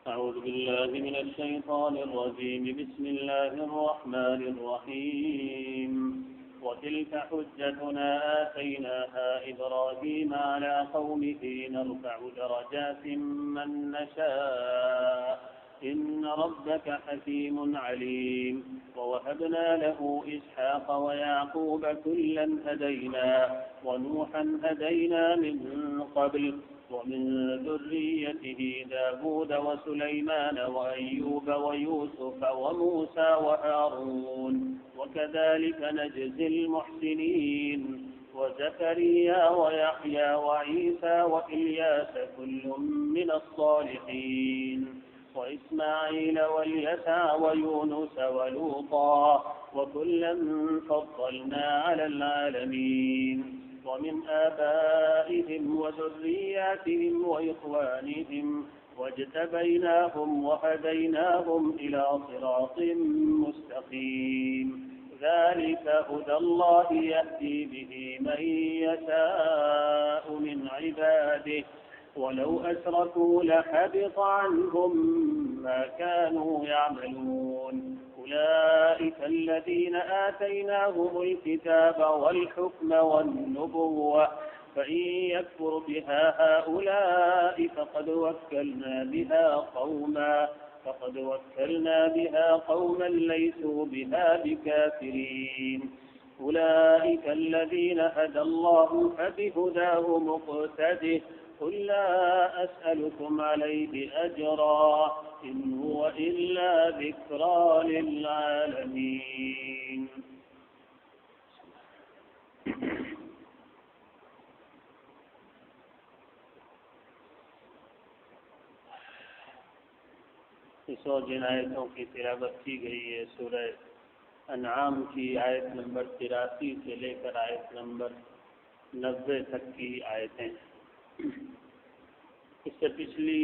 أعوذ بالله من الشيطان الرجيم. بسم الله الرحمن الرحيم. وتلك حجتنا آتيناها إبراهيم على قومه نرفع درجات من نشاء إن ربك حكيم عليم. ووهبنا له إسحاق ويعقوب كلا هدينا ونوحا هدينا من قبل ومن ذريته داود وسليمان وأيوب ويوسف وموسى وهارون وكذلك نجزي المحسنين. وزكريا ويحيى وعيسى وإلياس كل من الصالحين. وإسماعيل واليسع ويونس ولوطا وكلا فضلنا على العالمين. ومن آبائهم وذرياتهم وإخوانهم واجتبيناهم وهديناهم إلى صراط مستقيم. ذلك هدى الله يهدي به من يشاء من عباده ولو أشركوا لحبط عنهم ما كانوا يعملون. أولئك الذين آتيناهم الكتاب والحكم والنبوة فإن يكفر بها هؤلاء فقد وكلنا بها قوما ليسوا بها بكافرين. أولئك الذين هدى الله فبهداه مقتده. قل لا أسألكم عليه أجرا إن هو إلا ذكرى للعالمين. اس اور جن آیتوں کی تلاوت کی گئی ہے سورہ انعام کی آیت نمبر 83 سے لے کر آیت نمبر 90 تک کی آیتیں. اس سے پچھلی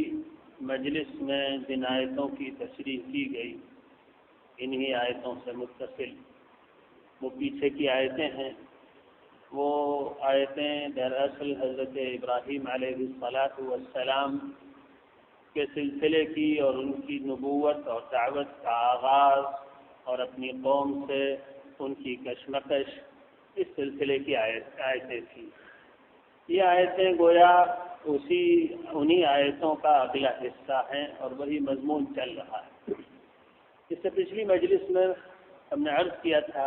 مجلس میں جن آیتوں کی تشریح کی گئی انہی آیتوں سے متصل وہ پیچھے کی آیتیں ہیں. وہ آیتیں دراصل حضرت ابراہیم علیہ السلام کے سلسلے کی اور ان کی نبوت اور دعوت کا آغاز اور اپنی قوم سے ان کی کشمکش اس سلسلے کی آیتیں تھیں. یہ آیتیں گویا انہی آیتوں کا اگلا حصہ ہیں اور وہی مضمون چل رہا ہے. اس سے پچھلی مجلس میں ہم نے عرض کیا تھا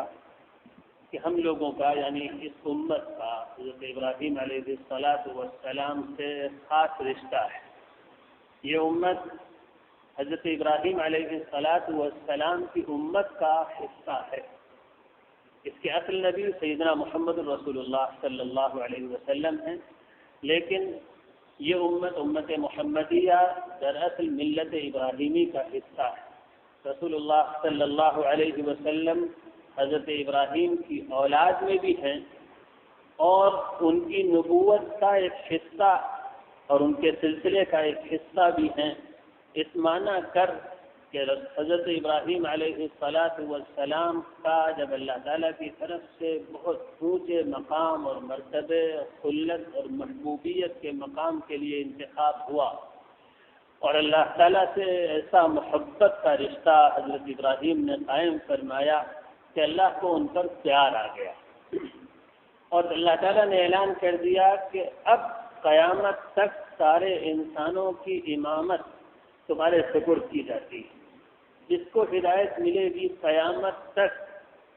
کہ ہم لوگوں کا یعنی اس امت کا حضرت ابراہیم علیہ السلام سے خاص رشتہ ہے. یہ امت حضرت ابراہیم علیہ السلام کی امت کا حصہ ہے. اس کے اصل نبی سیدنا محمد رسول اللہ صلی اللہ علیہ وسلم ہیں، لیکن یہ امت محمدیہ دراصل ملت ابراہیمی کا حصہ ہے. رسول اللہ صلی اللہ علیہ وسلم حضرت ابراہیم کی اولاد میں بھی ہیں اور ان کی نبوت کا ایک حصہ اور ان کے سلسلے کا ایک حصہ بھی ہیں. اس معنی کر کہ حضرت ابراہیم علیہ السلام کا جب اللہ تعالیٰ کی طرف سے بہت اونچے مقام اور مرتبے خلت اور محبوبیت کے مقام کے لیے انتخاب ہوا اور اللہ تعالیٰ سے ایسا محبت کا رشتہ حضرت ابراہیم نے قائم فرمایا کہ اللہ کو ان پر پیار آ گیا اور اللہ تعالیٰ نے اعلان کر دیا کہ اب قیامت تک سارے انسانوں کی امامت تمہارے سپرد کی جاتی ہے. جس کو ہدایت ملے گی قیامت تک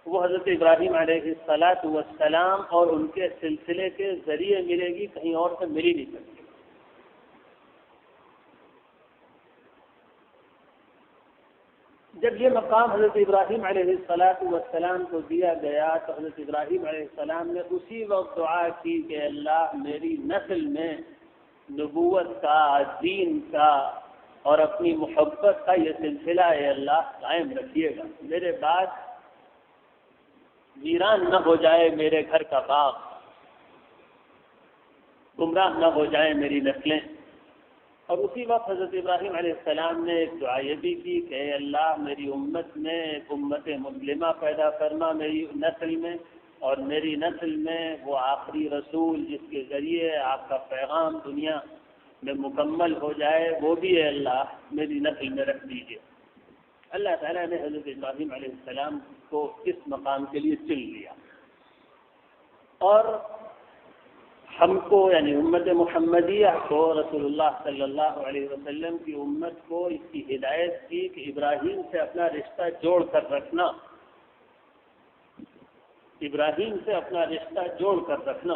وہ حضرت ابراہیم علیہ السلام اور ان کے سلسلے کے ذریعے ملے گی، کہیں اور سے مل ہی نہیں سکتی. جب یہ مقام حضرت ابراہیم علیہ السلام کو دیا گیا تو حضرت ابراہیم علیہ السلام نے اسی وقت دعا کی کہ اللہ میری نسل میں نبوت کا، دین کا اور اپنی محبت کا یہ سلسلہ اے اللہ قائم رکھیے گا. میرے بعد ویران نہ ہو جائے میرے گھر کا باغ، گمراہ نہ ہو جائے میری نسلیں. اور اسی وقت حضرت ابراہیم علیہ السلام نے ایک دعا یہ بھی کی کہ اے اللہ میری امت میں ایک امت مسلمہ پیدا فرما میری نسل میں، اور میری نسل میں وہ آخری رسول جس کے ذریعے آپ کا پیغام دنیا میں مکمل ہو جائے وہ بھی ہے اللہ میری نسل میں رکھ دیجیے۔ اللہ تعالیٰ نے حضرت ابراہیم علیہ السلام کو اس مقام کے لیے چن لیا، اور ہم کو یعنی امت محمدیہ کو، رسول اللہ صلی اللہ علیہ وسلم کی امت کو اس کی ہدایت کی کہ ابراہیم سے اپنا رشتہ جوڑ کر رکھنا، ابراہیم سے اپنا رشتہ جوڑ کر رکھنا،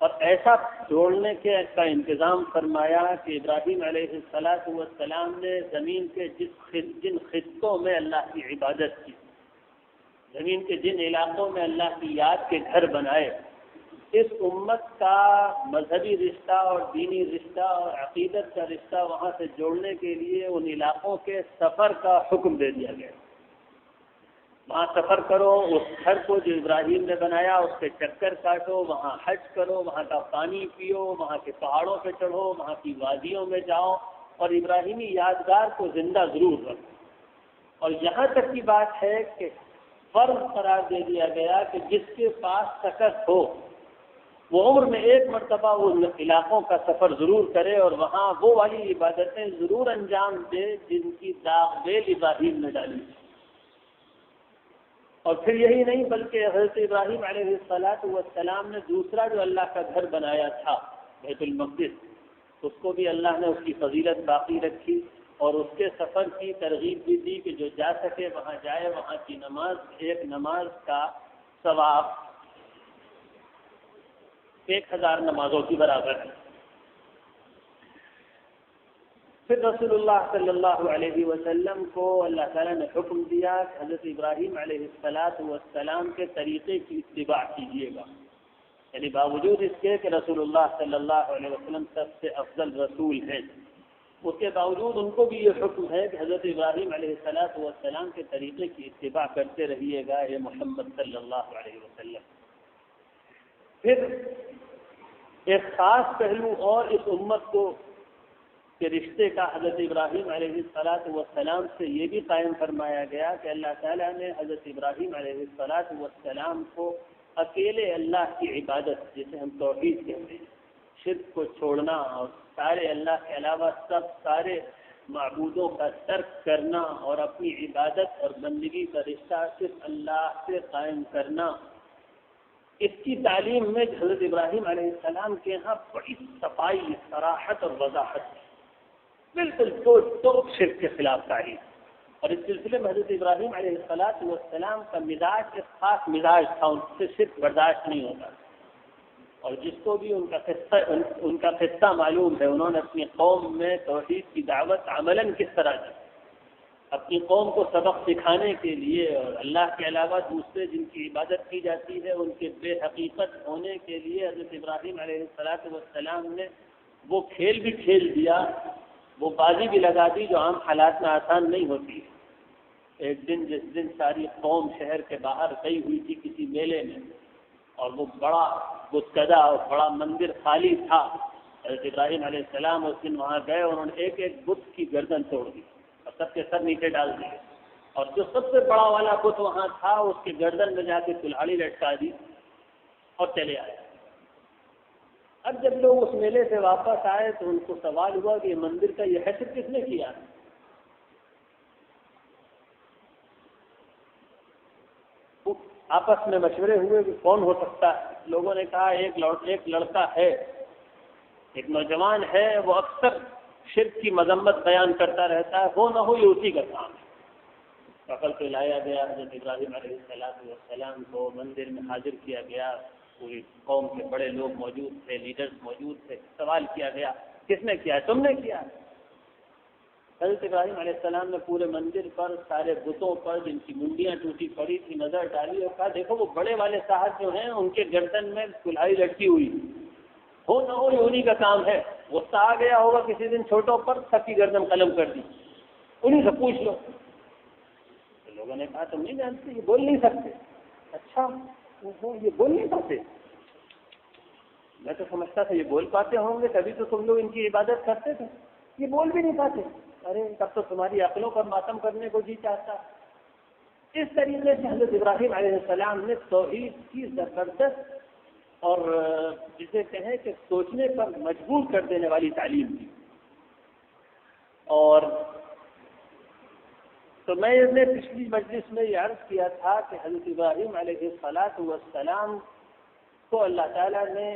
اور ایسا جوڑنے کے کا انتظام فرمایا کہ ابراہیم علیہ السلام نے زمین کے جن خطوں میں اللہ کی عبادت کی، زمین کے جن علاقوں میں اللہ کی یاد کے گھر بنائے، اس امت کا مذہبی رشتہ اور دینی رشتہ اور عقیدت کا رشتہ وہاں سے جوڑنے کے لیے ان علاقوں کے سفر کا حکم دے دیا گیا۔ وہاں سفر کرو، اس گھر کو جو ابراہیم نے بنایا اس کے چکر کاٹو، وہاں حج کرو، وہاں کا پانی پیو، وہاں کے پہاڑوں پہ چڑھو، وہاں کی وادیوں میں جاؤ، اور ابراہیمی یادگار کو زندہ ضرور رکھو۔ اور یہاں تک کی بات ہے کہ فرض قرار دے دیا گیا کہ جس کے پاس سکت ہو وہ عمر میں ایک مرتبہ ان علاقوں کا سفر ضرور کرے اور وہاں وہ والی عبادتیں ضرور انجام دے جن کی داغ بیل ابراہیم نے ڈالی۔ اور پھر یہی نہیں بلکہ حضرت ابراہیم علیہ السلام نے دوسرا جو اللہ کا گھر بنایا تھا بیت المقدس، اس کو بھی اللہ نے اس کی فضیلت باقی رکھی اور اس کے سفر کی ترغیب بھی دی کہ جو جا سکے وہاں جائے، وہاں کی نماز، ایک نماز کا ثواب 1000 نمازوں کی برابر ہے۔ پھر رسول اللہ صلی اللہ علیہ وسلم کو اللہ تعالیٰ نے حکم دیا کہ حضرت ابراہیم علیہ السلام کے طریقے کی اتباع کیجیے گا، یعنی باوجود اس کے کہ رسول اللہ صلی اللہ علیہ وسلم سب سے افضل رسول ہیں، اس کے باوجود ان کو بھی یہ حکم ہے کہ حضرت ابراہیم علیہ السلام کے طریقے کی اتباع کرتے رہیے گا یہ محمد صلی اللہ علیہ وسلم۔ پھر ایک خاص پہلو اور اس امت کو کے رشتے کا حضرت ابراہیم علیہ السلام سے یہ بھی قائم فرمایا گیا کہ اللہ تعالیٰ نے حضرت ابراہیم علیہ السلام کو اکیلے اللہ کی عبادت، جسے ہم توحید کہتے ہیں، شرک کو چھوڑنا اور سارے اللہ کے علاوہ سارے معبودوں کا ترک کرنا اور اپنی عبادت اور بندگی کا رشتہ صرف اللہ سے قائم کرنا، اس کی تعلیم میں حضرت ابراہیم علیہ السلام کے ہاں بڑی صفائی، صراحت اور وضاحت ہے، بالکل تو شرک کے خلاف تعریف۔ اور اس سلسلے میں حضرت ابراہیم علیہ السلام کا مزاج ایک خاص مزاج تھا، ان سے شرک برداشت نہیں ہوتا، اور جس کو بھی ان کا قصہ معلوم ہے، انہوں نے اپنی قوم میں توحید کی دعوت عملاً کس طرح دی، اپنی قوم کو سبق سکھانے کے لیے اور اللہ کے علاوہ دوسرے جن کی عبادت کی جاتی ہے ان کے بے حقیقت ہونے کے لیے حضرت ابراہیم علیہ السلام نے وہ کھیل بھی کھیل دیا، وہ بازی بھی لگا دی جو عام حالات میں آسان نہیں ہوتی ہے۔ ایک دن جس دن ساری قوم شہر کے باہر گئی ہوئی تھی کسی میلے میں، اور وہ بڑا بتکدہ اور بڑا مندر خالی تھا، حضرت ابراہیم علیہ السلام اس دن وہاں گئے، انہوں نے ایک ایک بت کی گردن توڑ دی اور سب کے سر نیچے ڈال دیے، اور جو سب سے بڑا والا بت وہاں تھا اس کی گردن میں جا کے کلہاڑی لٹکا دی اور چلے آئے۔ اب جب لوگ اس میلے سے واپس آئے تو ان کو سوال ہوا کہ یہ مندر کا یہ حشر کس نے کیا؟ آپس میں مشورے ہوئے کہ کون ہو سکتا ہے۔ لوگوں نے کہا ایک لڑکا ہے، ایک نوجوان ہے، وہ اکثر شرک کی مذمت بیان کرتا رہتا ہے، وہ نہ ہو یہ اسی کا کام ہے۔ عقل پہ لایا گیا، حضرت ابراہیم علیہ السلام کو مندر میں حاضر کیا گیا، پوری قوم کے بڑے لوگ موجود تھے، لیڈرز موجود تھے، سوال کیا گیا کس نے کیا؟ تم نے کیا؟ حضرت ابراہیم علیہ السلام نے پورے مندر پر سارے بتوں پر جن کی منڈیاں ٹوٹی پڑی تھی نظر ڈالی اور کہا دیکھو وہ بڑے والے صاحب جو ہیں ان کے گردن میں کلہاڑی لٹکی ہوئی، ہو نہ ہو یہ انہی کا کام ہے، غصہ آ گیا ہوگا کسی دن چھوٹوں پر، سب کی گردن قلم کر دی، انہی سے پوچھ لو۔ تو لوگوں نے کہا تم نہیں جانتے، یہ بول نہیں سکتے۔ اچھا یہ بول نہیں پاتے؟ میں تو سمجھتا تھا یہ بول پاتے ہوں گے تبھی تو تم لوگ ان کی عبادت کرتے تھے، یہ بول بھی نہیں پاتے، ارے تب تو تمہاری عقلوں پر ماتم کرنے کو جی چاہتا۔ اس طریقے سے حضرت ابراہیم علیہ السلام نے توحید کی زبردست اور جسے کہیں کہ سوچنے پر مجبور کر دینے والی تعلیم تھی. اور تو میں نے پچھلی مجلس میں یہ عرض کیا تھا کہ حضرت ابراہیم علیہ السلام کو اللہ تعالیٰ نے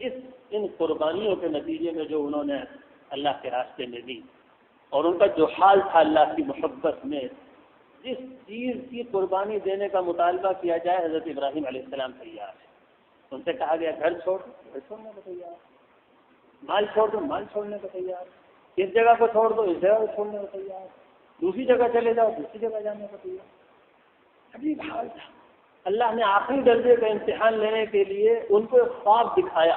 ان قربانیوں کے نتیجے میں جو انہوں نے اللہ کے راستے میں دی اور ان کا جو حال تھا اللہ کی محبت میں، جس چیز کی قربانی دینے کا مطالبہ کیا جائے حضرت ابراہیم علیہ السلام تیار ہے. ان سے کہا گیا گھر چھوڑ، گھر چھوڑنے کو تیار، مال چھوڑ دو، مال چھوڑنے کو تیار، اس جگہ کو چھوڑ دو، اس جگہ کو چھوڑنے کو تیار، دوسری جگہ چلے جاؤ، دوسری جگہ جانے کو تیار. عجیب حال تھا. اللہ نے آخری درجے کا امتحان لینے کے لیے ان کو ایک خواب دکھایا،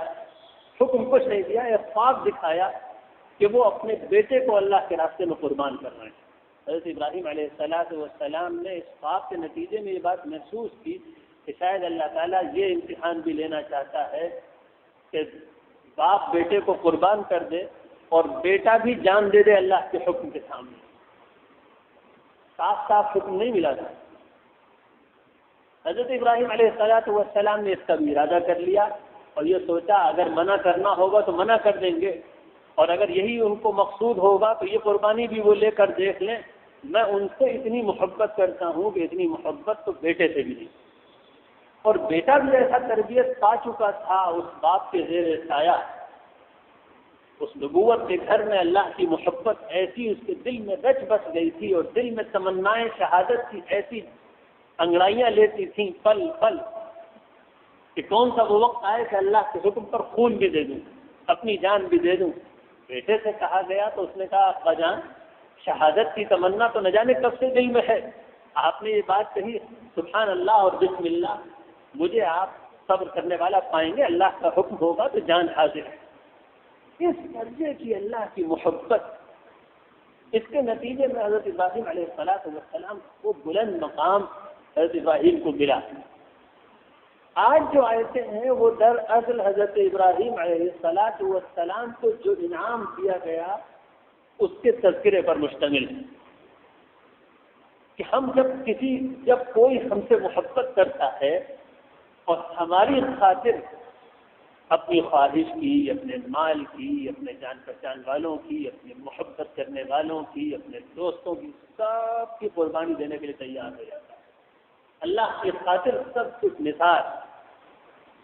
حکم کچھ نہیں دیا، ایک خواب دکھایا کہ وہ اپنے بیٹے کو اللہ کے راستے میں قربان کر رہے ہیں. حضرت ابراہیم علیہ السلام نے اس خواب کے نتیجے میں یہ بات محسوس کی کہ شاید اللہ تعالیٰ یہ امتحان بھی لینا چاہتا ہے کہ باپ بیٹے کو قربان کر دے اور بیٹا بھی جان دے دے اللہ کے حکم کے سامنے. صاف صاف حکم نہیں ملا تھا. حضرت ابراہیم علیہ السلام نے اس کا بھی ارادہ کر لیا اور یہ سوچا اگر منع کرنا ہوگا تو منع کر دیں گے، اور اگر یہی ان کو مقصود ہوگا تو یہ قربانی بھی وہ لے کر دیکھ لیں. میں ان سے اتنی محبت کرتا ہوں کہ اتنی محبت تو بیٹے سے بھی نہیں. اور بیٹا بھی ایسا تربیت پا چکا تھا اس باپ کے زیر سایہ، اس نبوت کے گھر میں اللہ کی محبت ایسی اس کے دل میں رچ بس گئی تھی اور دل میں تمنائیں شہادت کی ایسی انگڑائیاں لیتی تھیں پل پل کہ کون سا وہ وقت آئے کہ اللہ کے حکم پر خون بھی دے دوں، اپنی جان بھی دے دوں. بیٹے سے کہا گیا تو اس نے کہا ابا جان شہادت کی تمنا تو نہ جانے کب سے دل میں ہے، آپ نے یہ بات کہی، سبحان اللہ اور بسم اللہ، مجھے آپ صبر کرنے والا پائیں گے، اللہ کا حکم ہوگا تو جان حاضر ہے. اس درجے کی اللہ کی محبت، اس کے نتیجے میں حضرت ابراہیم علیہ السلام کو بلند مقام حضرت ابراہیم کو ملا. آج جو آیتیں ہیں وہ دراصل حضرت ابراہیم علیہ السلام کو جو انعام دیا گیا اس کے تذکرے پر مشتمل ہے کہ ہم جب کوئی ہم سے محبت کرتا ہے اور ہماری خاطر اپنی خواہش کی، اپنے مال کی، اپنے جان پہچان والوں کی، اپنے محبت کرنے والوں کی، اپنے دوستوں کی، سب کی قربانی دینے کے لیے تیار ہو جاتا ہے. اللہ کی خاطر سب کچھ نثار.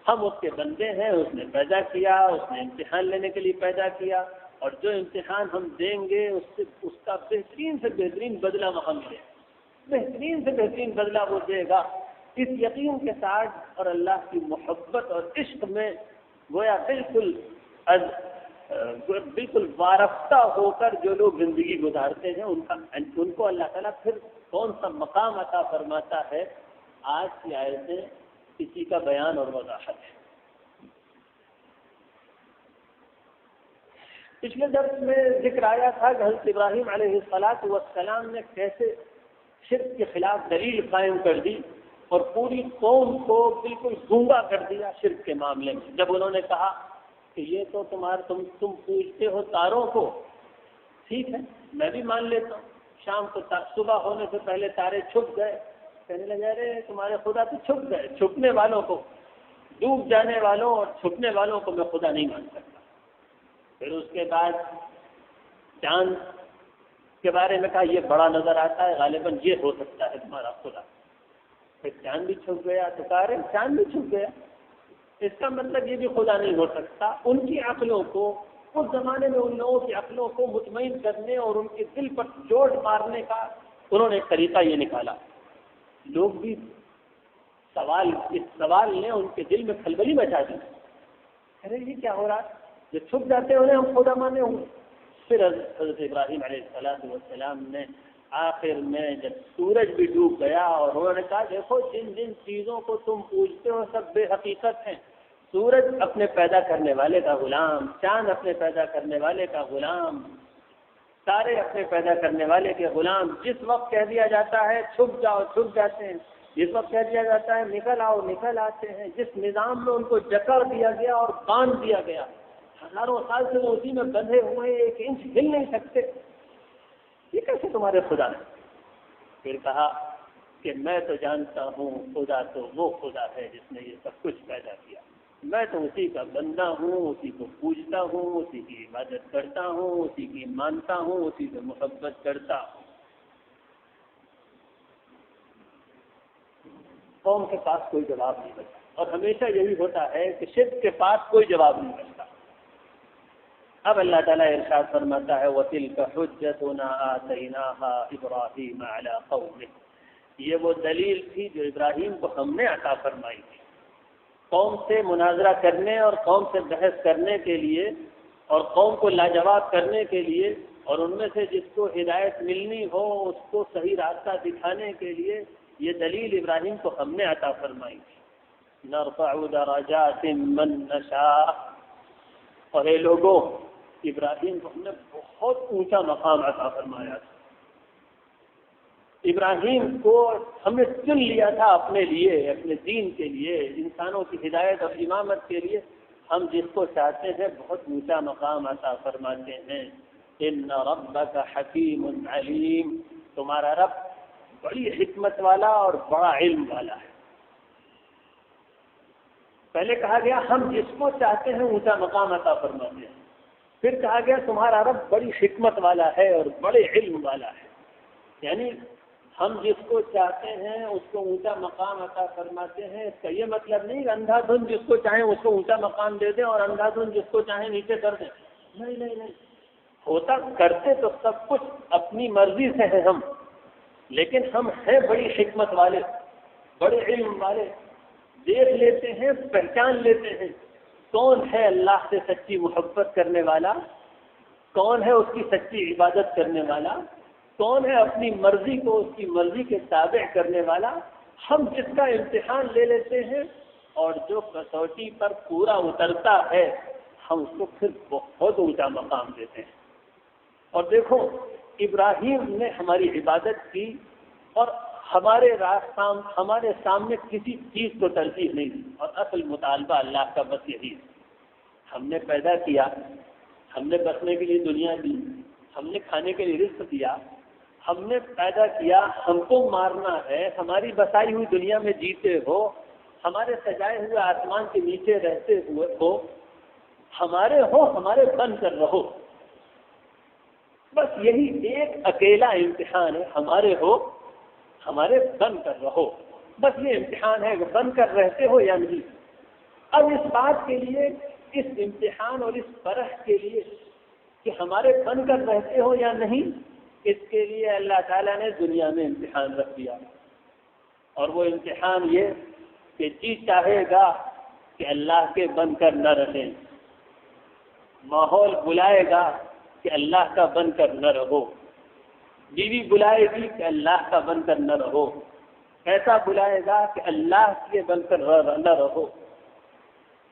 ہم اس کے بندے ہیں، اس نے پیدا کیا، اس نے امتحان لینے کے لیے پیدا کیا، اور جو امتحان ہم دیں گے اس کا بہترین سے بہترین بدلہ وہاں ملے، بہترین سے بہترین بدلہ وہ دے گا. اس یقین کے ساتھ اور اللہ کی محبت اور عشق میں گویا بالکل وارفتہ ہو کر جو لوگ زندگی گزارتے ہیں ان کو اللہ تعالیٰ پھر کون سا مقام عطا فرماتا ہے. آج کی آیتیں اسی کا بیان اور وضاحت ہے. پچھلے درس میں ذکر آیا تھا کہ حضرت ابراہیم علیہ السلام نے کیسے شرک کے خلاف دلیل قائم کر دی اور پوری قوم کو بالکل گونگا کر دیا شرک کے معاملے میں. جب انہوں نے کہا کہ یہ تو تم پوچھتے ہو تاروں کو، ٹھیک ہے میں بھی مان لیتا ہوں، شام کو صبح ہونے سے پہلے تارے چھپ گئے، کہنے لگے ارے تمہارے خدا تو چھپ گئے، چھپنے والوں کو، ڈوب جانے والوں اور چھپنے والوں کو میں خدا نہیں مان سکتا. پھر اس کے بعد چاند کے بارے میں کہا یہ بڑا نظر آتا ہے، غالباً یہ ہو سکتا ہے تمہارا خدا. پھر چاند بھی چھپ گیا تو کہا رہے چاند بھی چھپ گیا، اس کا مطلب یہ بھی خدا نہیں ہو سکتا. ان کی عقلوں کو اس زمانے میں ان لوگوں کی عقلوں کو مطمئن کرنے اور ان کے دل پر چوٹ مارنے کا انہوں نے ایک طریقہ یہ نکالا. لوگ بھی اس سوال نے ان کے دل میں کھلبلی مچا دی، ارے یہ کیا ہو رہا ہے، جو چھپ جاتے انہیں ہم خدا مانے ہوں. پھر حضرت ابراہیم علیہ السلام نے آخر میں جب سورج بھی ڈوب گیا اور انہوں نے کہا دیکھو جن جن چیزوں کو تم پوجتے ہو سب بے حقیقت ہیں. سورج اپنے پیدا کرنے والے کا غلام، چاند اپنے پیدا کرنے والے کا غلام، تارے اپنے پیدا کرنے والے کے غلام. جس وقت کہہ دیا جاتا ہے چھپ جاؤ چھپ جاتے ہیں، جس وقت کہہ دیا جاتا ہے نکل آؤ نکل آتے ہیں. جس نظام میں ان کو جکڑ دیا گیا اور باندھ دیا گیا، ہزاروں سال سے وہ اسی میں بندھے ہوئے، ایک انچ ہل نہیں سکتے، یہ کیسے تمہارے خدا ہے؟ پھر کہا کہ میں تو جانتا ہوں خدا تو وہ خدا ہے جس نے یہ سب کچھ پیدا کیا. میں تو اسی کا بندہ ہوں، اسی کو پوجتا ہوں، اسی کی عبادت کرتا ہوں، اسی کی مانتا ہوں، اسی سے محبت کرتا ہوں۔ قوم کے پاس کوئی جواب نہیں بچتا، اور ہمیشہ یہی ہوتا ہے کہ شرک کے پاس کوئی جواب نہیں بچتا۔ اب اللہ تعالیٰ ارشاد فرماتا ہے وَتِلْكَ حُجَّتُنَا آتَيْنَاهَا إِبْرَاهِيمَ عَلَى قَوْمِهِ، یہ وہ دلیل تھی جو ابراہیم کو ہم نے عطا فرمائی تھی قوم سے مناظرہ کرنے اور قوم سے بحث کرنے کے لیے اور قوم کو لاجواب کرنے کے لیے، اور ان میں سے جس کو ہدایت ملنی ہو اس کو صحیح راستہ دکھانے کے لیے یہ دلیل ابراہیم کو ہم نے عطا فرمائی تھی۔ نرفع درجات من نشاء، اور اے لوگوں، ابراہیم کو ہم نے بہت اونچا مقام عطا فرمایا تھا۔ ابراہیم کو ہم نے چن لیا تھا اپنے لیے، اپنے دین کے لیے، انسانوں کی ہدایت اور امامت کے لیے۔ ہم جس کو چاہتے ہیں بہت اونچا مقام عطا فرماتے ہیں۔ ان ربک حکیم علیم، تمہارا رب بڑی حکمت والا اور بڑا علم والا ہے۔ پہلے کہا گیا ہم جس کو چاہتے ہیں اونچا مقام عطا فرماتے ہیں، پھر کہا گیا تمہارا رب بڑی حکمت والا ہے اور بڑے علم والا ہے، یعنی ہم جس کو چاہتے ہیں اس کو اونچا مقام عطا فرماتے ہیں۔ اس کا یہ مطلب نہیں کہ اندھا دھند جس کو چاہیں اس کو اونچا مقام دے دیں اور اندھا دھند جس کو چاہیں نیچے کر دیں، نہیں نہیں نہیں، ہوتا کرتے تو سب کچھ اپنی مرضی سے ہیں ہم، لیکن ہم ہیں بڑی حکمت والے، بڑے علم والے، دیکھ لیتے ہیں، پہچان لیتے ہیں کون ہے اللہ سے سچی محبت کرنے والا، کون ہے اس کی سچی عبادت کرنے والا، کون ہے اپنی مرضی کو اس کی مرضی کے تابع کرنے والا۔ ہم جس کا امتحان لے لیتے ہیں اور جو کسوٹی پر پورا اترتا ہے ہم اس کو پھر بہت اونچا مقام دیتے ہیں۔ اور دیکھو ابراہیم نے ہماری عبادت کی اور ہمارے سامنے کسی چیز کو ترجیح نہیں دی، اور اصل مطالبہ اللہ کا بس یہی ہے۔ ہم نے پیدا کیا، ہم نے بسنے کے لیے دنیا دی، ہم نے کھانے کے لیے رزق دیا، ہم نے پیدا کیا، ہم کو مارنا ہے، ہماری بسائی ہوئی دنیا میں جیتے ہو، ہمارے سجائے ہوئے آسمان کے نیچے رہتے ہوئے ہو، ہمارے بن کر رہو، بس یہی ایک اکیلا امتحان ہے، ہمارے بن کر رہو، بس یہ امتحان ہے کہ بن کر رہتے ہو یا نہیں۔ اب اس بات کے لیے، اس امتحان اور اس پرکھ کے لیے کہ ہمارے بن کر رہتے ہو یا نہیں، اس کے لیے اللہ تعالیٰ نے دنیا میں امتحان رکھ دیا، اور وہ امتحان یہ کہ جی چاہے گا کہ اللہ کے بن کر نہ رہیں، ماحول بلائے گا کہ اللہ کا بن کر نہ رہو، بیوی بلائے گی کہ اللہ کا بن کر نہ رہو، ایسا بلائے گا کہ اللہ کے بن کر نہ رہو۔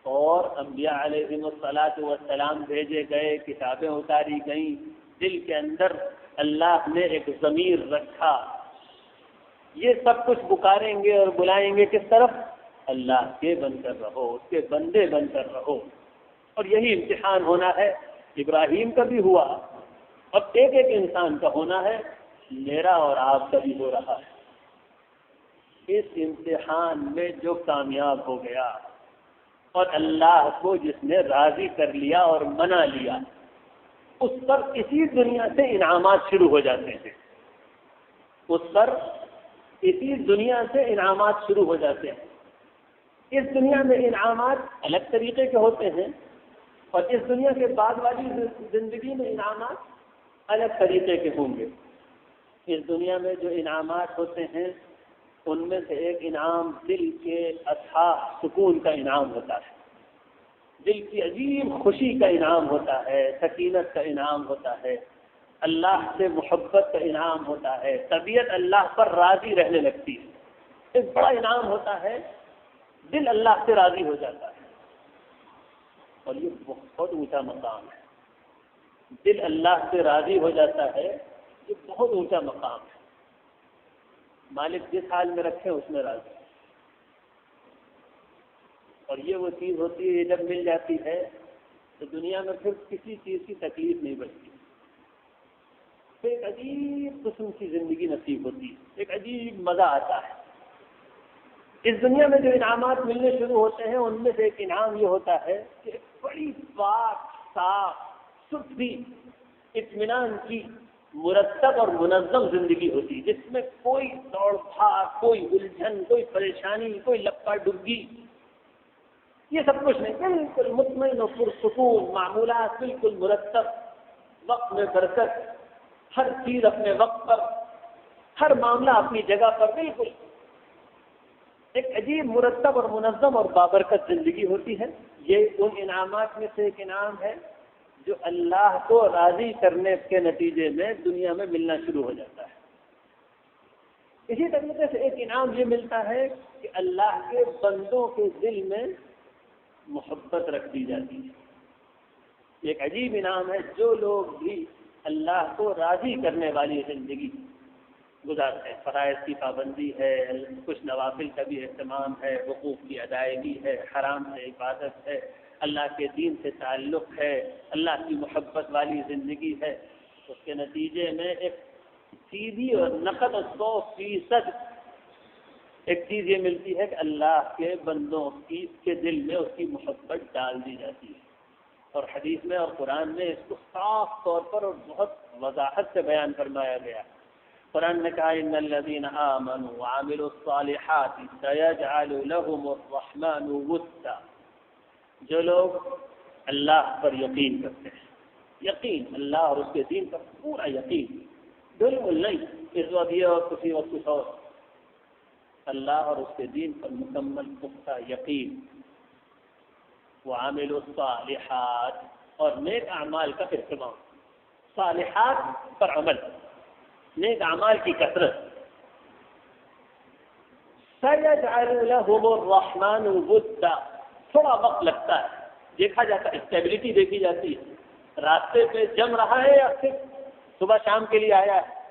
اور انبیاء علیہم الصلاۃ والسلام بھیجے گئے، کتابیں اتاری گئیں، دل کے اندر اللہ نے ایک ضمیر رکھا، یہ سب کچھ پکاریں گے اور بلائیں گے کس طرف؟ اللہ کے بن کر رہو، اس کے بندے بن کر رہو۔ اور یہی امتحان ہونا ہے، ابراہیم کا بھی ہوا، اب ایک ایک انسان کا ہونا ہے، میرا اور آپ کا بھی ہو رہا ہے۔ اس امتحان میں جو کامیاب ہو گیا اور اللہ کو جس نے راضی کر لیا اور منا لیا، اس پر اسی دنیا سے انعامات شروع ہو جاتے ہیں، اس پر اسی دنیا سے انعامات شروع ہو جاتے ہیں۔ اس دنیا میں انعامات الگ طریقے کے ہوتے ہیں، اور اس دنیا کے بعد والی زندگی میں انعامات الگ طریقے کے ہوں گے۔ اس دنیا میں جو انعامات ہوتے ہیں ان میں سے ایک انعام دل کے اچھا سکون کا انعام ہوتا ہے، دل کی عظیم خوشی کا انعام ہوتا ہے، سکینت کا انعام ہوتا ہے، اللہ سے محبت کا انعام ہوتا ہے، طبیعت اللہ پر راضی رہنے لگتی ہے، ایک بڑا انعام ہوتا ہے، دل اللہ سے راضی ہو جاتا ہے، اور یہ بہت اونچا مقام ہے، دل اللہ سے راضی ہو جاتا ہے، یہ بہت اونچا مقام ہے۔ مالک جس حال میں رکھے اس میں راضی، اور یہ وہ چیز ہوتی ہے، یہ جب مل جاتی ہے تو دنیا میں پھر کسی چیز کی تکلیف نہیں بچتی، پھر ایک عجیب قسم کی زندگی نصیب ہوتی ہے، ایک عجیب مزہ آتا ہے۔ اس دنیا میں جو انعامات ملنے شروع ہوتے ہیں ان میں سے ایک انعام یہ ہوتا ہے کہ ایک بڑی پاک صاف ستھری اطمینان کی مرتب اور منظم زندگی ہوتی ہے، جس میں کوئی دوڑ بھاگ، کوئی الجھن، کوئی پریشانی، کوئی لپا ڈبی، یہ سب کچھ نہیں، بالکل مطمئن و پرسکون معمولات، بالکل مرتب، وقت میں برکت، ہر چیز اپنے وقت پر، ہر معاملہ اپنی جگہ پر، بالکل ایک عجیب مرتب اور منظم اور بابرکت زندگی ہوتی ہے۔ یہ ان انعامات میں سے ایک انعام ہے جو اللہ کو راضی کرنے کے نتیجے میں دنیا میں ملنا شروع ہو جاتا ہے۔ اسی طریقے سے ایک انعام یہ ملتا ہے کہ اللہ کے بندوں کے دل میں محبت رکھ دی جاتی ہے۔ ایک عجیب انعام ہے، جو لوگ بھی اللہ کو راضی کرنے والی زندگی گزارتے ہیں، فرائض کی پابندی ہے، کچھ نوافل کا بھی اہتمام ہے، حقوق کی ادائیگی ہے، حرام سے حفاظت ہے، اللہ کے دین سے تعلق ہے، اللہ کی محبت والی زندگی ہے، اس کے نتیجے میں ایک سیدھی اور نقد 100% ایک چیز یہ ملتی ہے کہ اللہ کے بندوں کے دل میں اس کی محبت ڈال دی جاتی ہے۔ اور حدیث میں اور قرآن میں اس کو صاف طور پر اور بہت وضاحت سے بیان فرمایا گیا۔ قرآن نے کہا ان الذین آمنوا وعملوا الصالحات سیجعل لهم الرحمن ودا، جو لوگ اللہ پر یقین کرتے ہیں، یقین اللہ اور اس کے دین پر پورا یقین، بالکل نہیں اس وقت یہ اور کسی وقت کچھ اور، اللہ اور اس کے دین پر مکمل پختہ یقین، وعملوا الصالحات اور نیک اعمال کا اہتمام، صالحات پر عمل، نیک اعمال کی کثرت، سیجعل لهم الرحمن ودا، تھوڑا وقت لگتا ہے، دیکھا جاتا ہے، اسٹیبلٹی دیکھی جاتی ہے، راستے پہ جم رہا ہے یا صرف صبح شام کے لیے آیا ہے۔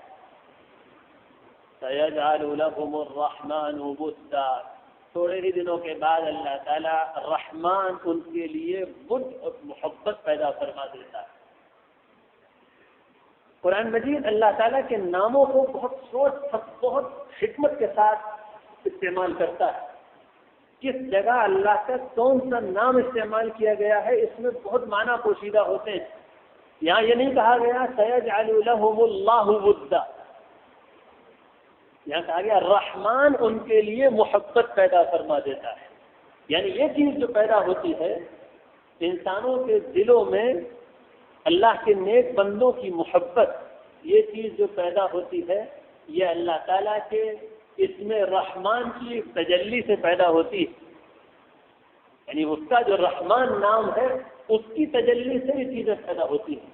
سیجعل لهم الرحمن ودا، تھوڑے ہی دنوں کے بعد اللہ تعالیٰ رحمان ان کے لیے ود اور محبت پیدا فرما دیتا ہے۔ قرآن مجید اللہ تعالیٰ کے ناموں کو بہت سوچ، بہت حکمت کے ساتھ استعمال کرتا ہے۔ کس جگہ اللہ کا کون سا نام استعمال کیا گیا ہے، اس میں بہت معنی پوشیدہ ہوتے ہیں۔ یہاں یہ نہیں کہا گیا سیجعل لهم اللہ ودا، یہاں کہا گیا رحمان ان کے لیے محبت پیدا فرما دیتا ہے۔ یعنی یہ چیز جو پیدا ہوتی ہے انسانوں کے دلوں میں، اللہ کے نیک بندوں کی محبت، یہ چیز جو پیدا ہوتی ہے یہ اللہ تعالیٰ کے اسم رحمان کی تجلی سے پیدا ہوتی ہے۔ یعنی اس کا جو رحمان نام ہے اس کی تجلی سے یہ چیزیں پیدا ہوتی ہیں۔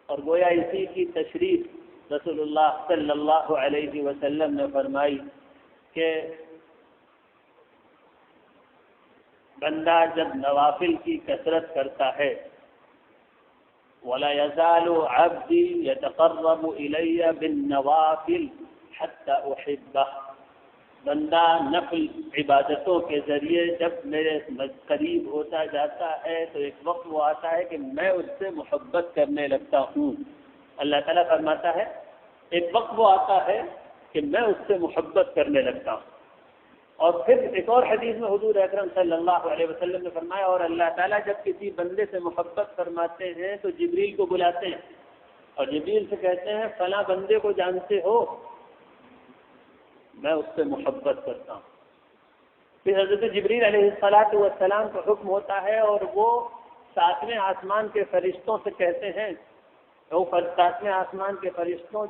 اور گویا اسی کی تشریح رسول اللہ صلی اللہ علیہ وسلم نے فرمائی کہ بندہ جب نوافل کی کثرت کرتا ہے، وَلَا يَزَالُ عَبْدِي يَتَقَرَّبُ إِلَيَّ بِالنَّوَافِلِ حَتَّى أُحِبَّهُ، بندہ نفل عبادتوں کے ذریعے جب میرے قریب ہوتا جاتا ہے تو ایک وقت وہ آتا ہے کہ میں اس سے محبت کرنے لگتا ہوں۔ اللہ تعالیٰ فرماتا ہے ایک وقت وہ آتا ہے کہ میں اس سے محبت کرنے لگتا ہوں۔ اور پھر ایک اور حدیث میں حضور اکرم صلی اللہ علیہ وسلم نے فرمایا اور اللہ تعالیٰ جب کسی بندے سے محبت فرماتے ہیں تو جبریل کو بلاتے ہیں اور جبریل سے کہتے ہیں فلاں بندے کو جانتے ہو، میں اس سے محبت کرتا ہوں۔ پھر حضرت جبریل علیہ السلام کا حکم ہوتا ہے اور وہ 7ویں آسمان کے فرشتوں سے کہتے ہیں، وہ 7ویں آسمان کے فرشتوں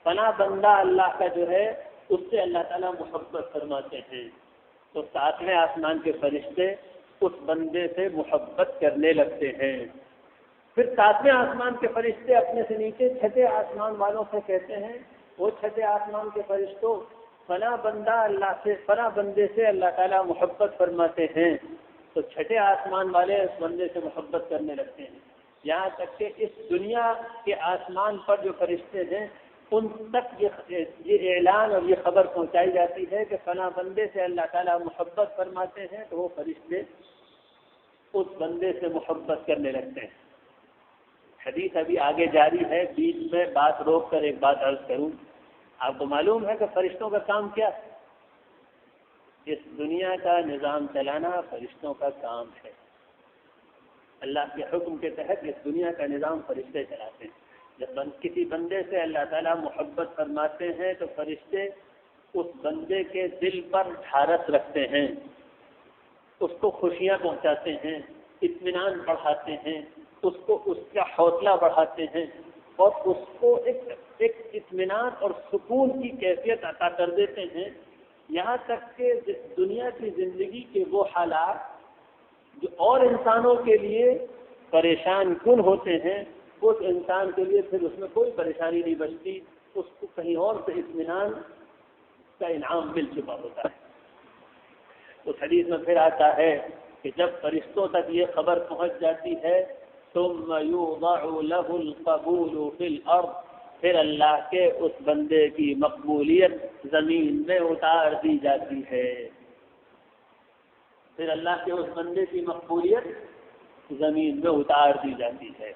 فلاں بندہ اللہ کا جو ہے اس سے اللہ تعالیٰ محبت فرماتے ہیں، تو 7ویں آسمان کے فرشتے اس بندے سے محبت کرنے لگتے ہیں۔ پھر 7ویں آسمان کے فرشتے اپنے سے نیچے 6 آسمان والوں سے کہتے ہیں، وہ 6 آسمان کے فرشتوں فلاں بندہ اللہ سے، فلاں بندے سے اللہ تعالیٰ محبت فرماتے ہیں، تو 6 آسمان والے اس بندے سے محبت کرنے لگتے ہیں، یہاں تک کہ اس دنیا کے آسمان پر جو فرشتے ہیں ان تک یہ اعلان اور یہ خبر پہنچائی جاتی ہے کہ فلاں بندے سے اللہ تعالیٰ محبت فرماتے ہیں، تو وہ فرشتے اس بندے سے محبت کرنے لگتے ہیں۔ حدیث ابھی آگے جاری ہے، بیچ میں بات روک کر ایک بات عرض کروں۔ آپ کو معلوم ہے کہ فرشتوں کا کام کیا ہے؟ اس دنیا کا نظام چلانا فرشتوں کا کام ہے. اللہ کے حکم کے تحت اس دنیا کا نظام فرشتے چلاتے ہیں. جب کسی بندے سے اللہ تعالیٰ محبت فرماتے ہیں تو فرشتے اس بندے کے دل پر ڈھارس رکھتے ہیں، اس کو خوشیاں پہنچاتے ہیں، اطمینان بڑھاتے ہیں، اس کا حوصلہ بڑھاتے ہیں اور اس کو ایک اطمینان اور سکون کی کیفیت عطا کر دیتے ہیں. یہاں تک کہ دنیا کی زندگی کے وہ حالات جو اور انسانوں کے لیے پریشان کن ہوتے ہیں، اس انسان کے لیے پھر اس میں کوئی پریشانی نہیں بچتی، اس کو کہیں اور سے اطمینان کا انعام مل چکا ہوتا ہے. اس حدیث میں پھر آتا ہے کہ جب فرشتوں تک یہ خبر پہنچ جاتی ہے ثم یوضع له القبول فی الارض، پھر اللہ کے اس بندے کی مقبولیت زمین میں اتار دی جاتی ہے. پھر اللہ کے اس بندے کی مقبولیت زمین میں اتار دی جاتی ہے.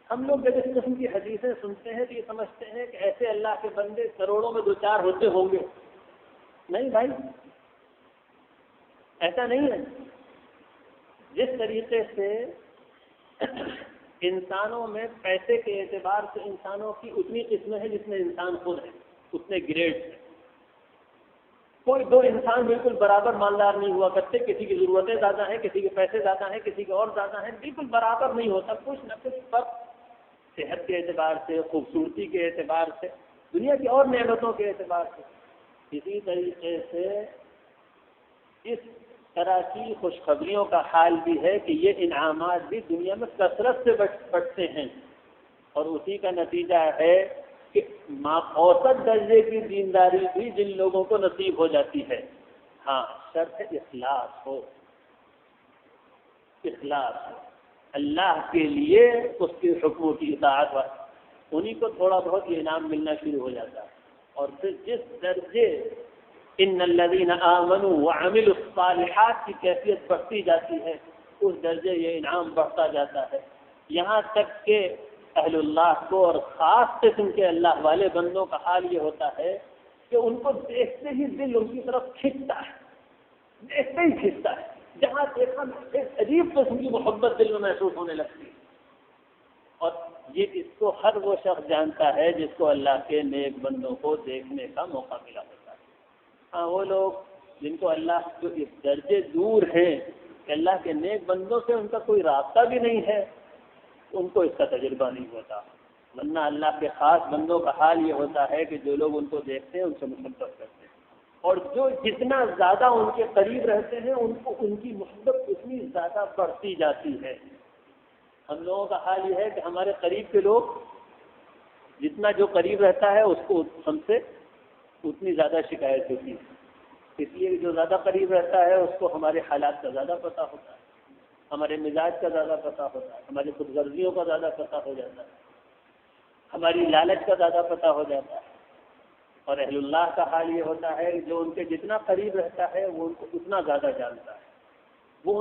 ہم لوگ جب اس قسم کی حدیثیں سنتے ہیں تو یہ سمجھتے ہیں کہ ایسے اللہ کے بندے کروڑوں میں دو چار ہوتے ہوں گے. نہیں بھائی، ایسا نہیں ہے. جس طریقے سے انسانوں میں پیسے کے اعتبار سے انسانوں کی اتنی قسمیں ہیں جتنے انسان خود ہیں، اتنے گریڈ ہیں. کوئی دو انسان بالکل برابر مالدار نہیں ہوا کرتے، کسی کی ضرورتیں زیادہ ہیں، کسی کے پیسے زیادہ ہیں، کسی کے اور زیادہ ہیں، بالکل برابر نہیں ہوتا. کچھ نہ کچھ فرق صحت کے اعتبار سے، خوبصورتی کے اعتبار سے، دنیا کی اور نعمتوں کے اعتبار سے. اسی طریقے سے اس طرح کی خوشخبریوں کا حال بھی ہے کہ یہ انعامات بھی دنیا میں کثرت سے بڑھتے ہیں اور اسی کا نتیجہ ہے کہ اوسط درجے کی دینداری بھی جن لوگوں کو نصیب ہو جاتی ہے. ہاں، شرط اخلاص ہو، اخلاص ہو اللہ کے لیے، اس کے حکموں کی اطاعت ہو، انہیں کو تھوڑا بہت یہ انعام ملنا شروع ہو جاتا ہے. اور پھر جس درجے ان الذین آمنوا وعملوا الصالحات کی کیفیت بڑھتی جاتی ہے، اس درجے یہ انعام بڑھتا جاتا ہے. یہاں تک کہ اہل اللہ کو اور خاص قسم کے اللہ والے بندوں کا حال یہ ہوتا ہے کہ ان کو دیکھتے ہی دل ان کی طرف کھنچتا ہے، دیکھتے ہی کھنچتا ہے. جہاں دیکھا ایک عجیب قسم کی محبت دل میں محسوس ہونے لگتی ہے. اور یہ اس کو ہر وہ شخص جانتا ہے جس کو اللہ کے نیک بندوں کو دیکھنے کا موقع ملا ہوتا ہے. ہاں، وہ لوگ جن کو اللہ جو اس درجے دور ہیں کہ اللہ کے نیک بندوں سے ان کا کوئی رابطہ بھی نہیں ہے، ان کو اس کا تجربہ نہیں ہوتا. ورنہ اللہ کے خاص بندوں کا حال یہ ہوتا ہے کہ جو لوگ ان کو دیکھتے ہیں ان سے محبت کرتے ہیں، اور جو جتنا زیادہ ان کے قریب رہتے ہیں ان کو ان کی محبت اتنی زیادہ بڑھتی جاتی ہے. ہم لوگوں کا حال یہ ہے کہ ہمارے قریب کے لوگ جتنا جو قریب رہتا ہے اس کو ہم سے اتنی زیادہ شکایت ہوتی ہے. اس لیے جو زیادہ قریب رہتا ہے اس کو ہمارے حالات کا زیادہ پتہ ہوتا ہے، ہمارے مزاج کا زیادہ پتہ ہوتا ہے، ہماری خود غرضیوں کا زیادہ پتہ ہو جاتا ہے، ہماری لالچ کا زیادہ پتہ ہو جاتا ہے. اور اہل اللہ کا حال یہ ہوتا ہے کہ جو ان کے جتنا قریب رہتا ہے وہ ان کو اتنا زیادہ جانتا ہے، وہ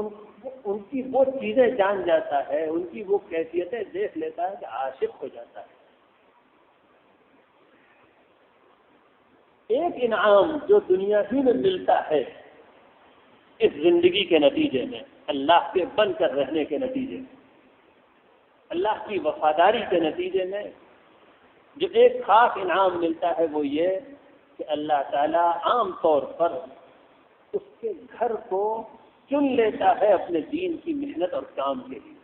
ان کی وہ چیزیں جان جاتا ہے، ان کی وہ کیفیتیں دیکھ لیتا ہے کہ عاشق ہو جاتا ہے. ایک انعام جو دنیا ہی میں ملتا ہے اس زندگی کے نتیجے میں، اللہ کے بن کر رہنے کے نتیجے میں، اللہ کی وفاداری کے نتیجے میں جو ایک خاص انعام ملتا ہے وہ یہ کہ اللہ تعالیٰ عام طور پر اس کے گھر کو چن لیتا ہے اپنے دین کی محنت اور کام کے لیے.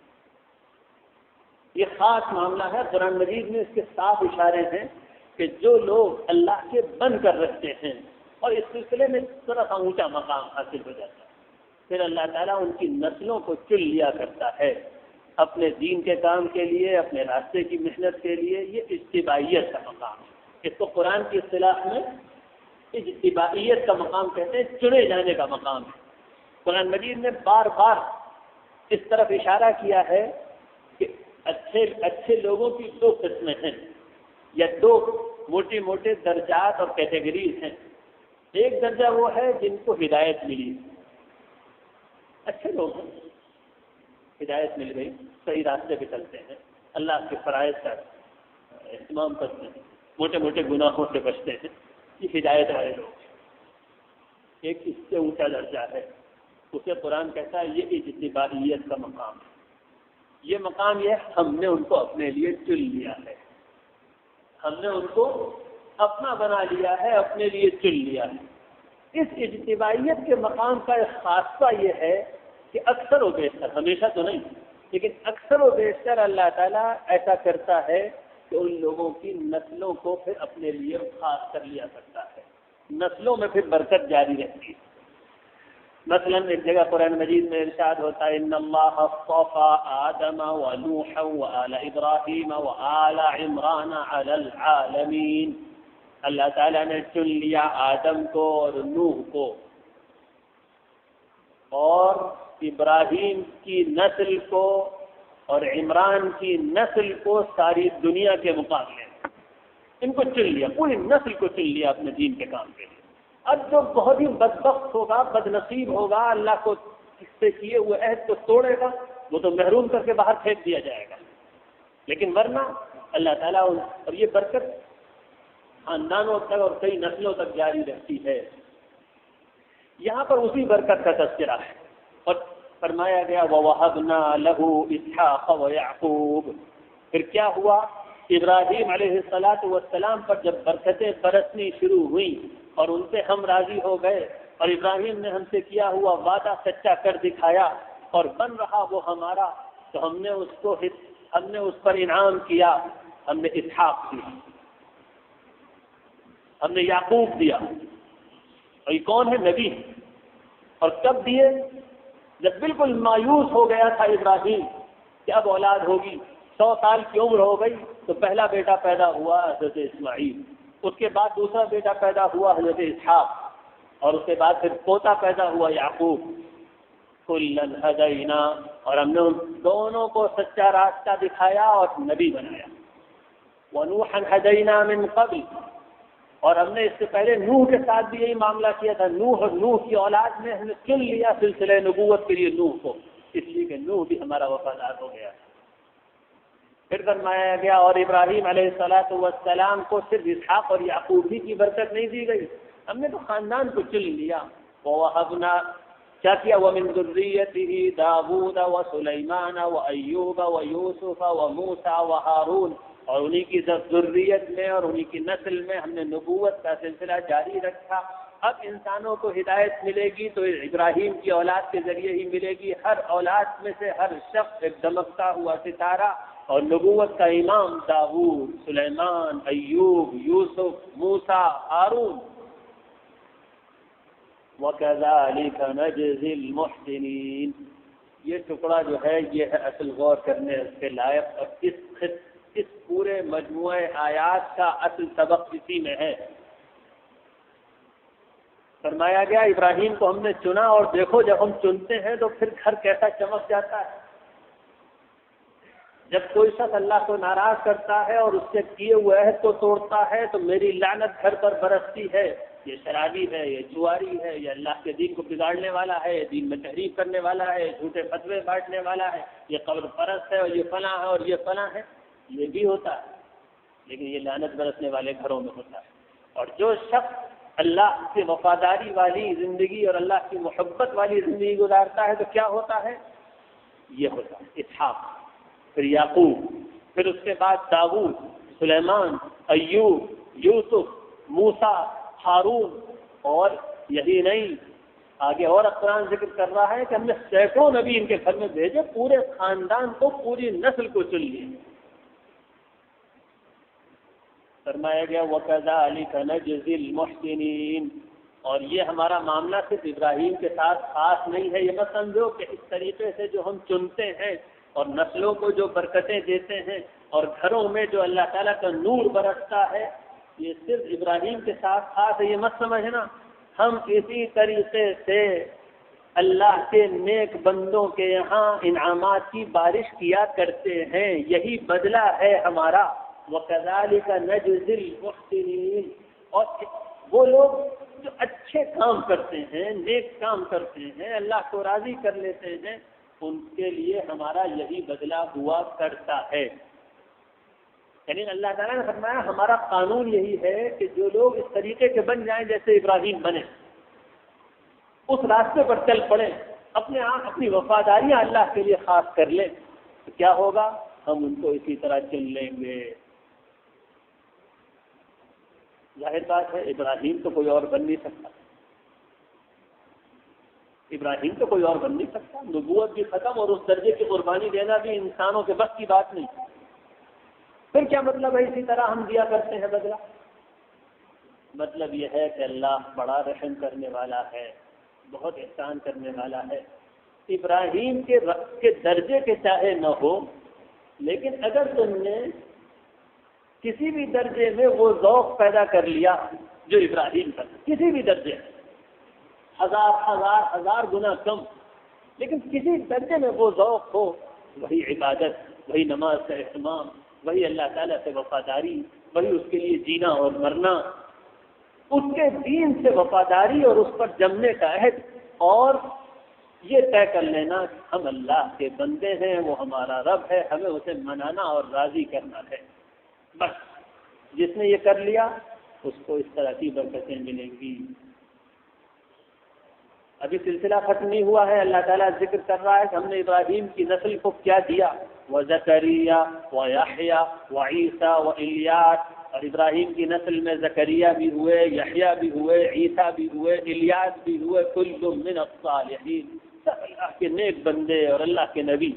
یہ خاص معاملہ ہے. قرآن مجید میں اس کے صاف اشارے ہیں کہ جو لوگ اللہ کے بن کر رہتے ہیں اور اس سلسلے میں تھوڑا سا اونچا مقام حاصل ہو جاتا ہے، پھر اللہ تعالیٰ ان کی نسلوں کو چن لیا کرتا ہے اپنے دین کے کام کے لیے، اپنے راستے کی محنت کے لیے. یہ اجتباعیت کا مقام ہے. اس کو قرآن کی اصطلاح میں اجتباعیت کا مقام کہتے ہیں، چنے جانے کا مقام ہے. قرآن مجید نے بار بار اس طرف اشارہ کیا ہے کہ اچھے لوگوں کی دو قسمیں ہیں یا دو موٹے درجات اور کیٹیگریز ہیں. ایک درجہ وہ ہے جن کو ہدایت ملی، اچھے لوگ ہیں، ہدایت مل گئی، صحیح راستے پہ چلتے ہیں، اللہ کے فرائض کا اہتمام کرتے ہیں، موٹے گناہوں سے بچتے ہیں، یہ ہدایت والے لوگ ہیں. ایک اس سے اونچا درجہ ہے، اسے قرآن کہتا ہے یہ اجتبائیت کا مقام ہے۔ یہ مقام یہ ہم نے ان کو اپنے لیے چن لیا ہے، ہم نے ان کو اپنا بنا لیا ہے، اپنے لیے چن لیا ہے۔ اس اجتبائیت کے مقام کا ایک خاصہ یہ ہے کہ اکثر و بیشتر، ہمیشہ تو نہیں لیکن اکثر و بیشتر اللہ تعالیٰ ایسا کرتا ہے کہ ان لوگوں کی نسلوں کو پھر اپنے لیے خاص کر لیا کرتا ہے، نسلوں میں پھر برکت جاری رہتی ہے۔ مثلا ایک جگہ قرآن مجید میں ارشاد ہوتا ہے ان اللہ اصطفى آدم ونوحا وآل ابراہیم وآل عمران علی العالمین، اللہ تعالیٰ نے چن لیا آدم کو اور نوح کو اور ابراہیم کی نسل کو اور عمران کی نسل کو ساری دنیا کے مقابلے میں ان کو چن لیا، پوری نسل کو چن لیا اپنے دین کے کام کے لیے۔ اب جو بہت ہی بدبخت ہوگا، بد نصیب ہوگا، اللہ کو اس سے کیے ہوئے عہد کو توڑے گا، وہ تو محروم کر کے باہر پھینک دیا جائے گا، لیکن ورنہ اللہ تعالیٰ اور یہ برکت خاندانوں تک اور کئی نسلوں تک جاری رہتی ہے۔ یہاں پر اسی برکت کا تذکرہ ہے اور فرمایا گیا وَوَهَبْنَا لَهُ إِسْحَاقَ وَيَعْقُوبَ۔ پھر کیا ہوا؟ ابراہیم علیہ السلام پر جب برکتیں برسنی شروع ہوئیں اور ان سے ہم راضی ہو گئے اور ابراہیم نے ہم سے کیا ہوا وعدہ سچا کر دکھایا اور بن رہا وہ ہمارا، تو ہم نے اس پر انعام کیا، ہم نے اسحاق دیا، ہم نے یعقوب دیا، اور یہ کون ہے؟ نبی۔ اور کب دیے؟ جب بالکل مایوس ہو گیا تھا ابراہیم کہ اب اولاد ہوگی، 100 سال کی عمر ہو گئی، تو پہلا بیٹا پیدا ہوا حضرت اسماعیل، اس کے بعد دوسرا بیٹا پیدا ہوا حضرت اسحاق، اور اس کے بعد پھر پوتا پیدا ہوا یعقوب۔ کُلًّا ہدینا، اور ہم نے ان دونوں کو سچا راستہ دکھایا اور نبی بنایا۔ وَنُوحًا ہدینا من قبل، اور ہم نے اس سے پہلے نوح کے ساتھ بھی یہی معاملہ کیا تھا۔ نوح اور نوح کی اولاد میں ہم نے چن لیا سلسلہ نبوت کے لیے نوح کو، اس لیے کہ نوح بھی ہمارا وفادار ہو گیا تھا۔ پھر فرمایا گیا اور ابراہیم علیہ السلام کو صرف اسحاق اور یعقوب ہی کی برکت نہیں دی گئی، ہم نے تو خاندان کو چن لیا۔ وَوَهَبْنَا، کیا کیا؟ وَمِن ذُرِّيَّتِهِ دَاوُودَ وَسُلَيْمَانَ وَأَيُّوبَ وَيُوسُفَ وَمُوسَى وَهَارُونَ، اور انہی کی ذریت میں اور انہی کی نسل میں ہم نے نبوت کا سلسلہ جاری رکھا۔ اب انسانوں کو ہدایت ملے گی تو ابراہیم کی اولاد کے ذریعے ہی ملے گی۔ ہر اولاد میں سے ہر شخص ایک دمکتا ہوا ستارہ، اور نبوت کا امام داؤد، سلیمان، ایوب، یوسف، موسیٰ، ہارون۔ وَكَذَلِكَ نَجْزِي الْمُحْسِنِينَ، یہ ٹکڑا جو ہے یہ ہے اصل غور کرنے اس کے لائق، اور اس پورے مجموعہ آیات کا اصل سبق اسی میں ہے۔ فرمایا گیا ابراہیم کو ہم نے چنا، اور دیکھو جب ہم چنتے ہیں تو پھر گھر کیسا چمک جاتا ہے۔ جب کوئی شخص اللہ کو ناراض کرتا ہے اور اس سے کیے ہوئے عہد کو توڑتا ہے تو میری لعنت گھر پر برستی ہے، یہ شرابی ہے، یہ جواری ہے، یہ اللہ کے دین کو بگاڑنے والا ہے، یہ دین میں تحریف کرنے والا ہے، جھوٹے فتوے بانٹنے والا ہے، یہ قبر پرست ہے، اور یہ فلاں ہے اور یہ فلاں ہے۔ یہ بھی ہوتا ہے، لیکن یہ لعنت برسنے والے گھروں میں ہوتا ہے۔ اور جو شخص اللہ کی وفاداری والی زندگی اور اللہ کی محبت والی زندگی گزارتا ہے تو کیا ہوتا ہے؟ یہ ہوتا ہے اسحاق، پھر یعقوب، پھر اس کے بعد داؤد، سلیمان، ایوب، یوسف، موسیٰ، ہارون، اور یہی نہیں، آگے اور قرآن ذکر کر رہا ہے کہ ہم نے سینکڑوں نبی ان کے گھر میں بھیجے، پورے خاندان کو، پوری نسل کو چن لیے۔ فرمایا گیا وَكَذَلِكَ نَجْزِي الْمُحْسِنِينَ، اور یہ ہمارا معاملہ صرف ابراہیم کے ساتھ خاص نہیں ہے۔ یہ مت سمجھو کہ اس طریقے سے جو ہم چنتے ہیں اور نسلوں کو جو برکتیں دیتے ہیں اور گھروں میں جو اللہ تعالیٰ کا نور برستا ہے یہ صرف ابراہیم کے ساتھ خاص ہے، یہ مت سمجھنا۔ ہم اسی طریقے سے اللہ کے نیک بندوں کے یہاں انعامات کی بارش کیا کرتے ہیں، یہی بدلہ ہے ہمارا۔ وَكَذَلِكَ نَجْزِي الْمُحْسِنِينَ، اور وہ لوگ جو اچھے کام کرتے ہیں، نیک کام کرتے ہیں، اللہ کو راضی کر لیتے ہیں، ان کے لیے ہمارا یہی بدلہ ہوا کرتا ہے۔ یعنی اللہ تعالیٰ نے فرمایا ہمارا قانون یہی ہے کہ جو لوگ اس طریقے کے بن جائیں جیسے ابراہیم بنے، اس راستے پر چل پڑیں، اپنی وفاداریاں اللہ کے لیے خاص کر لیں، تو کیا ہوگا؟ ہم ان کو اسی طرح چن لیں گے۔ ظاہر بات ہے ابراہیم تو کوئی اور بن نہیں سکتا، ابراہیم تو کوئی اور بن نہیں سکتا، نبوت بھی ختم اور اس درجے کی قربانی دینا بھی انسانوں کے بس کی بات نہیں۔ پھر کیا مطلب ہے اسی طرح ہم دیا کرتے ہیں بدلہ؟ مطلب یہ ہے کہ اللہ بڑا رحم کرنے والا ہے، بہت احسان کرنے والا ہے۔ ابراہیم کے درجے کے چاہے نہ ہو، لیکن اگر تم نے کسی بھی درجے میں وہ ذوق پیدا کر لیا جو ابراہیم کا، کسی بھی درجے میں، ہزار گنا کم، لیکن کسی درجے میں وہ ذوق ہو، وہی عبادت، وہی نماز کا اہتمام، وہی اللہ تعالیٰ سے وفاداری، وہی اس کے لیے جینا اور مرنا، اس کے دین سے وفاداری اور اس پر جمنے کا عہد، اور یہ طے کر لینا کہ ہم اللہ کے بندے ہیں، وہ ہمارا رب ہے، ہمیں اسے منانا اور راضی کرنا ہے۔ بس جس نے یہ کر لیا اس کو اس طرح کی برکتیں ملیں گی۔ ابھی سلسلہ ختم نہیں ہوا ہے، اللہ تعالیٰ ذکر کر رہا ہے کہ ہم نے ابراہیم کی نسل کو کیا دیا، وزکریا ویحییٰ وعیسیٰ والیاس، اور ابراہیم کی نسل میں زکریا بھی ہوئے، یحییٰ بھی ہوئے، عیسیٰ بھی ہوئے، الیاس بھی ہوئے، کل من الصالحین، سب اللہ کے نیک بندے اور اللہ کے نبی۔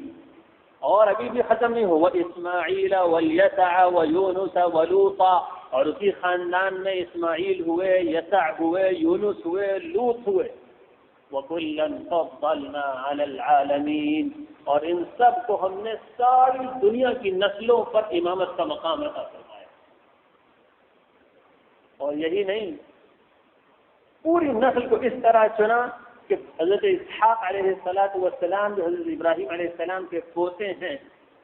اور ابھی بھی ختم نہیں ہوا، اسماعیل والیسع ویونس ولوطا، اور اسی خاندان میں اسماعیل ہوئے، یسع ہوئے، یونس ہوئے، لوط ہوئے، وَكُلًّا فَضَّلْنَا عَلَى الْعَالَمِينَ، اور ان سب کو ہم نے ساری دنیا کی نسلوں پر امامت کا مقام عطا فرمایا۔ اور یہی نہیں، پوری نسل کو اس طرح چنا کہ حضرت اسحاق علیہ السلام جو حضرت ابراہیم علیہ السلام کے پوتے ہیں،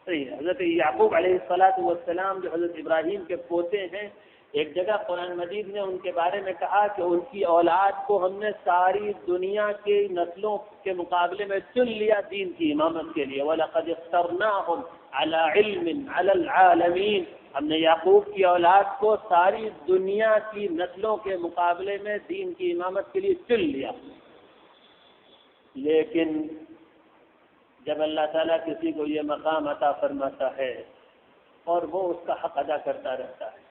حضرت یعقوب علیہ السلام جو حضرت ابراہیم کے پوتے ہیں، ایک جگہ قرآن مجید نے ان کے بارے میں کہا کہ ان کی اولاد کو ہم نے ساری دنیا کی نسلوں کے مقابلے میں چن لیا دین کی امامت کے لیے، وَلَقَدِ اخْتَرْنَاهُمْ عَلَى عِلْمٍ عَلَى الْعَالَمِينَ، ہم نے یعقوب کی اولاد کو ساری دنیا کی نسلوں کے مقابلے میں دین کی امامت کے لیے چن لیا۔ لیکن جب اللہ تعالیٰ کسی کو یہ مقام عطا فرماتا ہے اور وہ اس کا حق ادا کرتا رہتا ہے،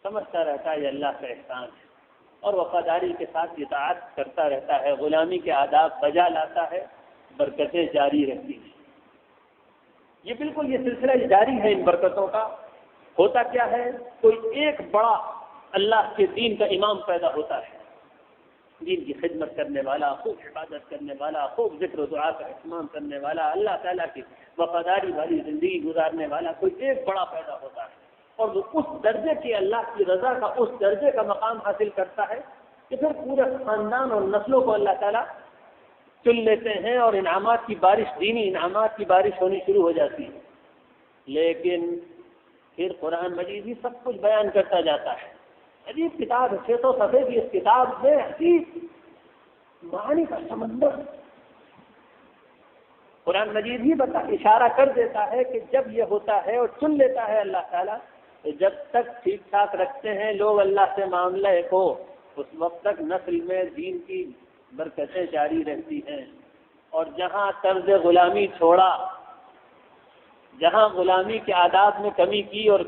سمجھتا رہتا ہے یہ اللہ کا احسان ہے، اور وفاداری کے ساتھ اطاعت کرتا رہتا ہے، غلامی کے آداب بجا لاتا ہے، برکتیں جاری رہتی ہیں۔ یہ بالکل یہ سلسلہ جاری ہے ان برکتوں کا۔ ہوتا کیا ہے، کوئی ایک بڑا اللہ کے دین کا امام پیدا ہوتا ہے، دین کی خدمت کرنے والا، خوب عبادت کرنے والا، خوب ذکر و دعا کا اہتمام کرنے والا، اللہ تعالیٰ کی وفاداری والی زندگی گزارنے والا کوئی ایک بڑا پیدا ہوتا ہے، اور وہ اس درجے کی اللہ کی رضا کا اس درجے کا مقام حاصل کرتا ہے کہ پھر پورے خاندان اور نسلوں کو اللہ تعالیٰ چن لیتے ہیں اور انعامات کی بارش، دینی انعامات کی بارش ہونی شروع ہو جاتی ہے۔ لیکن پھر قرآن مجید ہی سب کچھ بیان کرتا جاتا ہے، عجیب کتاب ہے، 600 صفحے کی اس کتاب میں عجیب معانی کا سمندر۔ قرآن مجید ہی اشارہ کر دیتا ہے کہ جب یہ ہوتا ہے اور چن لیتا ہے اللہ تعالیٰ، تو جب تک ٹھیک ٹھاک رکھتے ہیں لوگ اللہ سے معاملہ کو، اس وقت تک نسل میں دین کی برکتیں جاری رہتی ہیں، اور جہاں طرز غلامی چھوڑا، جہاں غلامی کے آداب میں کمی کی اور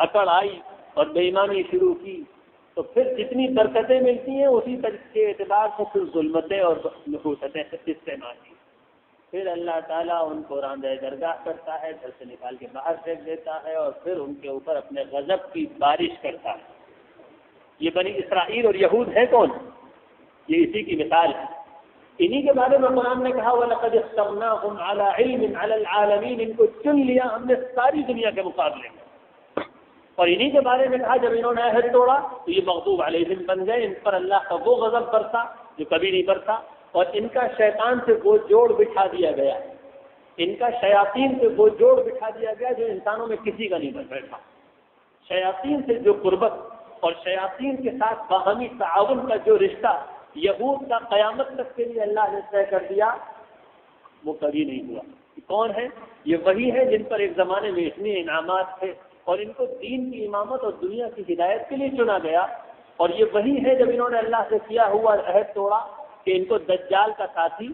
اکڑ آئی اور بے ایمانی شروع کی، تو پھر جتنی برکتیں ملتی ہیں اسی طریقے کے اعتبار سے پھر ظلمتیں اور نحوستیں استعمال کی، پھر اللہ تعالیٰ ان کو راندہ درگاہ کرتا ہے، گھر سے نکال کے باہر پھینک دیتا ہے، اور پھر ان کے اوپر اپنے غضب کی بارش کرتا ہے۔ یہ بنی اسرائیل اور یہود ہیں کون؟ یہ اسی کی مثال ہے۔ انہی کے بارے میں قرآن نے کہا وَلَقَدِ اخْتَرْنَاهُمْ عَلَى عِلْمٍ عَلَى الْعَالَمِينَ، ان کو چن لیا ہم نے ساری دنیا کے مقابلے میں۔ اور انہی کے بارے میں کہا جب انہوں نے عہد توڑا تو یہ مغضوب علیہم بن گئے، ان پر اللہ کا وہ غضب برسا جو کبھی نہیں برسا، اور ان کا شیطان سے وہ جوڑ بٹھا دیا گیا، ان کا شیاطین سے وہ جوڑ بٹھا دیا گیا جو انسانوں میں کسی کا نہیں بن بیٹھا۔ شیاطین سے جو قربت اور شیاطین کے ساتھ باہمی تعاون کا جو رشتہ یہود کا قیامت تک کے لیے اللہ نے طے کر دیا، وہ کبھی نہیں ہوا۔ کون ہے؟ یہ وہی ہے جن پر ایک زمانے میں اتنے انعامات تھے اور ان کو دین کی امامت اور دنیا کی ہدایت کے لیے چنا گیا، اور یہ وہی ہے جب انہوں نے اللہ سے کیا ہوا عہد توڑا کہ ان کو دجال کا ساتھی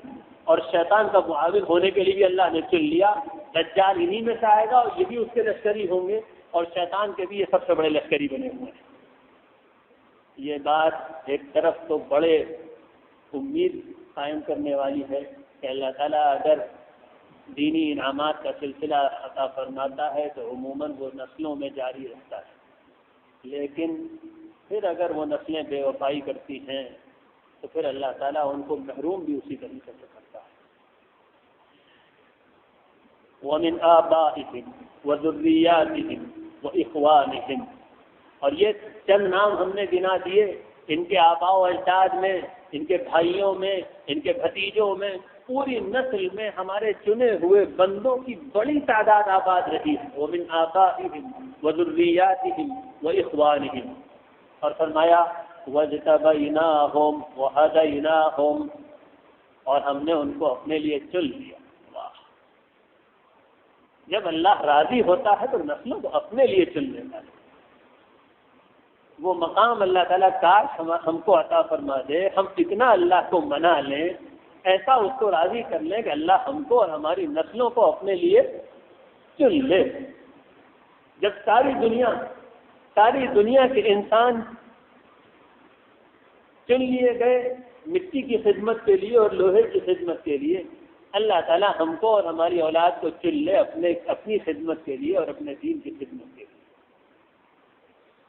اور شیطان کا معاون ہونے کے لیے بھی اللہ نے چن لیا. دجال انہی میں سے آئے گا اور یہ بھی اس کے لشکری ہوں گے اور شیطان کے بھی یہ سب سے بڑے لشکری بنے ہوئے ہیں. یہ بات ایک طرف تو بڑے امید قائم کرنے والی ہے کہ اللہ تعالیٰ اگر دینی انعامات کا سلسلہ عطا فرماتا ہے تو عموماً وہ نسلوں میں جاری رہتا ہے، لیکن پھر اگر وہ نسلیں بے وفائی کرتی ہیں تو پھر اللہ تعالیٰ ان کو محروم بھی اسی طریقے سے کرتا ہے. وَمِنْ آبَائِهِمْ وَذُرِّيَّاتِهِمْ وَإِخْوَانِهِمْ، اور یہ چند نام ہم نے گنا دیے. ان کے آباء و اجداد میں، ان کے بھائیوں میں، ان کے بھتیجوں میں، پوری نسل میں ہمارے چنے ہوئے بندوں کی بڑی تعداد آباد رہی ہے. وَمِنْ آبَائِهِمْ وَذُرِّيَّاتِهِمْ وَإِخْوَانِهِمْ، اور فرمایا وَاجْتَبَيْنَاهُمْ وَهَدَيْنَاهُمْ، اور ہم نے ان کو اپنے لیے چن لیا. واہ! جب اللہ راضی ہوتا ہے تو نسلوں کو اپنے لیے چن لیتا ہے. وہ مقام اللہ تعالیٰ کاش ہم کو عطا فرما دے، ہم اتنا اللہ کو منا لیں، ایسا اس کو راضی کر لیں کہ اللہ ہم کو اور ہماری نسلوں کو اپنے لیے چن لے. جب ساری دنیا کے انسان چن لیے گئے مٹی کی خدمت کے لیے اور لوہے کی خدمت کے لیے، اللہ تعالیٰ ہم کو اور ہماری اولاد کو چن لے اپنی خدمت کے لیے اور اپنے دین کی خدمت کے لیے.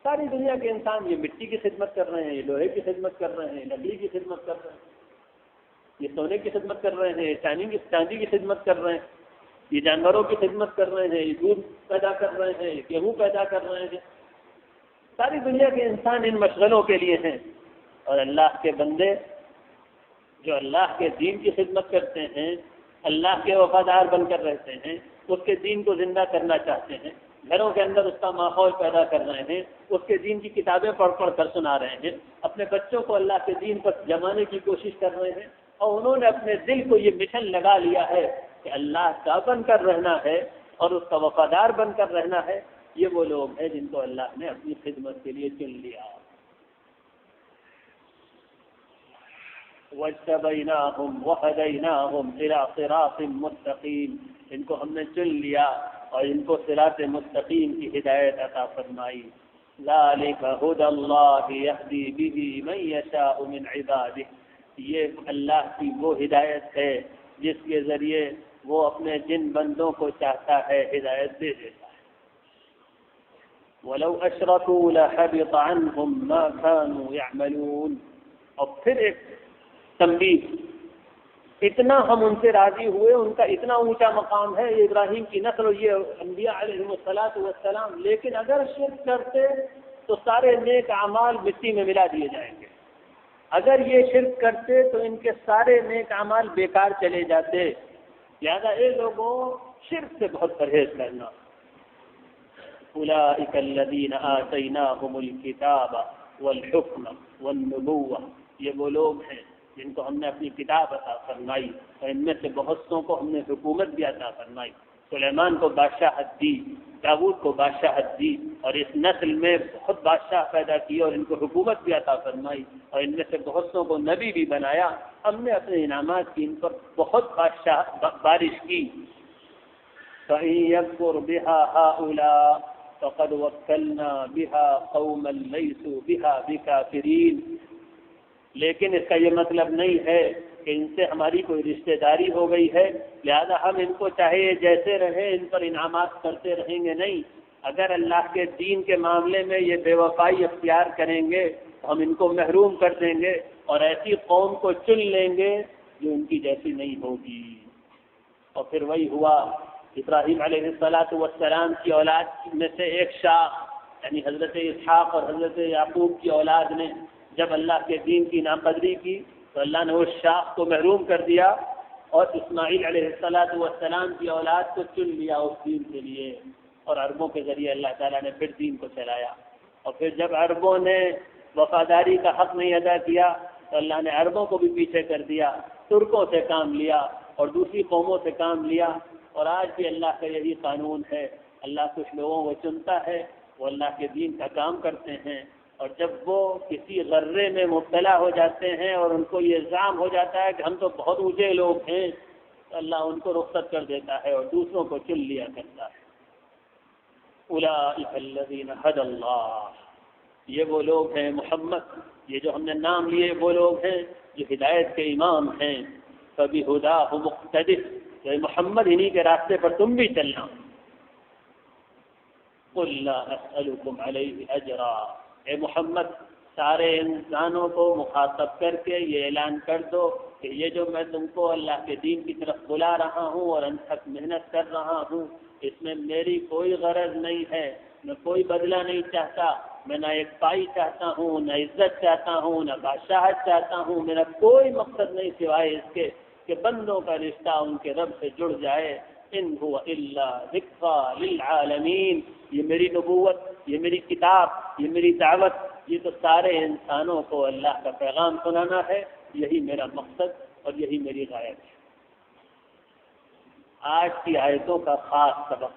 ساری دنیا کے انسان یہ مٹی کی خدمت کر رہے ہیں، یہ لوہے کی خدمت کر رہے ہیں، لکڑی کی خدمت کر رہے ہیں، یہ سونے کی خدمت کر رہے ہیں، چاندی کی خدمت کر رہے ہیں، یہ جانوروں کی خدمت کر رہے ہیں، یہ دودھ پیدا کر رہے ہیں، یہ گیہوں پیدا کر رہے ہیں. ساری دنیا کے انسان ان مشغلوں کے لیے ہیں، اور اللہ کے بندے جو اللہ کے دین کی خدمت کرتے ہیں، اللہ کے وفادار بن کر رہتے ہیں، اس کے دین کو زندہ کرنا چاہتے ہیں، گھروں کے اندر اس کا ماحول پیدا کر رہے ہیں، اس کے دین کی کتابیں پڑھ کر سنا رہے ہیں، اپنے بچوں کو اللہ کے دین پر جمانے کی کوشش کر رہے ہیں، اور انہوں نے اپنے دل کو یہ مشن لگا لیا ہے کہ اللہ کا بن کر رہنا ہے اور اس کا وفادار بن کر رہنا ہے. یہ وہ لوگ ہیں جن کو اللہ نے اپنی خدمت کے لیے چن لیا. وَاجْتَبَيْنَاهُمْ وَهَدَيْنَاهُمْ إِلَىٰ صِرَاطٍ مُّسْتَقِيمٍ، ان کو ہم نے چن لیا اور ان کو صراط مستقیم کی ہدایت عطا فرمائی. ذَلِكَ هُدَى اللَّهِ يَهْدِي بِهِ مَن يَشَاءُ مِنْ عِبَادِهِ، یہ اللہ کی وہ ہدایت ہے جس کے ذریعے وہ اپنے جن بندوں کو چاہتا ہے ہدایت دے دیتا ہے. وَلَوْ أَشْرَكُوا لَحَبِطَ عَنْهُمْ مَا كَانُوا يَعْمَلُونَ، اور پھر ایک تنبیہ، اتنا ہم ان سے راضی ہوئے، ان کا اتنا اونچا مقام ہے، یہ ابراہیم کی نسل اور یہ انبیاء علیہم الصلاۃ والسلام، لیکن اگر شرک کرتے تو سارے نیک اعمال مٹی میں ملا دیے جائیں گے. اگر یہ شرک کرتے تو ان کے سارے نیک اعمال بیکار چلے جاتے. لہذا اے لوگوں، شرک سے بہت پرہیز کرنا. اولئک الذین آتیناہم الکتاب والحکم والنبوۃ، یہ وہ لوگ ہیں جن کو ہم نے اپنی کتاب عطا فرمائی اور ان میں سے بہت سو کو ہم نے حکومت بھی عطا فرمائی. سلیمان کو بادشاہت دی، داؤد کو بادشاہت دی، اور اس نسل میں بہت بادشاہ پیدا کیے اور ان کو حکومت بھی عطا فرمائی، اور ان میں سے بہت سو کو نبی بھی بنایا. ہم نے اپنے انعامات کی ان پر بہت بارش کی. فَإِن يَكْفُرْ بِهَا هَؤُلَاءِ فَقَدْ وَكَّلْنَا بِهَا قَوْمًا لَيْسُوا بِهَا بِكَافِرِينَ، لیکن اس کا یہ مطلب نہیں ہے کہ ان سے ہماری کوئی رشتہ داری ہو گئی ہے، لہذا ہم ان کو چاہے جیسے رہیں ان پر انعامات کرتے رہیں گے. نہیں، اگر اللہ کے دین کے معاملے میں یہ بے وفائی اختیار کریں گے تو ہم ان کو محروم کر دیں گے اور ایسی قوم کو چن لیں گے جو ان کی جیسی نہیں ہوگی. اور پھر وہی ہوا، ابراہیم علیہ السلام کی اولاد میں سے ایک شاخ یعنی حضرت اسحاق اور حضرت یعقوب کی اولاد نے جب اللہ کے دین کی ناقدری کی تو اللہ نے اس شاخ کو محروم کر دیا اور اسماعیل علیہ السلام کی اولاد کو چن لیا اس دین کے لیے، اور عربوں کے ذریعے اللہ تعالیٰ نے پھر دین کو چلایا. اور پھر جب عربوں نے وفاداری کا حق نہیں ادا کیا تو اللہ نے عربوں کو بھی پیچھے کر دیا، ترکوں سے کام لیا اور دوسری قوموں سے کام لیا. اور آج بھی اللہ کا یہی قانون ہے، اللہ کچھ لوگوں کو چنتا ہے، وہ اللہ کے دین کا کام کرتے ہیں، اور جب وہ کسی غرے میں مبتلا ہو جاتے ہیں اور ان کو یہ الزام ہو جاتا ہے کہ ہم تو بہت اونچے لوگ ہیں، تو اللہ ان کو رخصت کر دیتا ہے اور دوسروں کو چن لیا کرتا ہے۔ اولئک الذین ھدی اللہ، یہ وہ لوگ ہیں محمد، یہ جو ہم نے نام لیے وہ لوگ ہیں جو ہدایت کے امام ہیں۔ فبہداہ مقتدی، کہ محمد انہی کے راستے پر تم بھی چلنا۔ قل لا اسألکم علیہ اجرا، اے محمد سارے انسانوں کو مخاطب کر کے یہ اعلان کر دو کہ یہ جو میں تم کو اللہ کے دین کی طرف بلا رہا ہوں اور انتھک محنت کر رہا ہوں، اس میں میری کوئی غرض نہیں ہے، میں کوئی بدلہ نہیں چاہتا، میں نہ ایک پائی چاہتا ہوں، نہ عزت چاہتا ہوں، نہ بادشاہت چاہتا ہوں، میرا کوئی مقصد نہیں سوائے اس کے کہ بندوں کا رشتہ ان کے رب سے جڑ جائے۔ ان هو الا ذکری للعالمین، یہ میری نبوت، یہ میری کتاب، یہ میری دعوت، یہ تو سارے انسانوں کو اللہ کا پیغام سنانا ہے، یہی میرا مقصد اور یہی میری غایت ہے۔ آج کی آیتوں کا خاص سبق،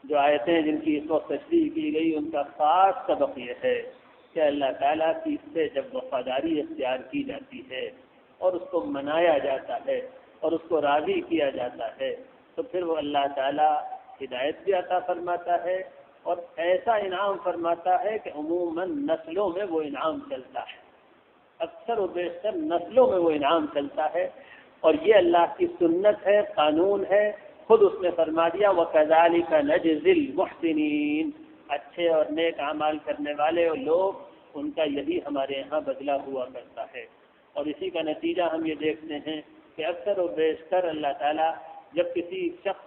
جو آیتیں جن کی اس وقت تشریح کی گئی، ان کا خاص سبق یہ ہے کہ اللہ تعالیٰ کی اس سے جب وفاداری اختیار کی جاتی ہے اور اس کو منایا جاتا ہے اور اس کو راضی کیا جاتا ہے، تو پھر وہ اللہ تعالیٰ ہدایت بھی عطا فرماتا ہے اور ایسا انعام فرماتا ہے کہ عموماً نسلوں میں وہ انعام چلتا ہے، اکثر و بیشتر نسلوں میں وہ انعام چلتا ہے، اور یہ اللہ کی سنت ہے، قانون ہے۔ خود اس نے فرما دیا وَكَذَلِكَ نَجْزِي الْمُحْسِنِينَ، اچھے اور نیک اعمال کرنے والے لوگ، ان کا یہی ہمارے یہاں بدلہ ہوا کرتا ہے۔ اور اسی کا نتیجہ ہم یہ دیکھتے ہیں کہ اکثر و بیشتر اللہ تعالیٰ جب کسی شخص،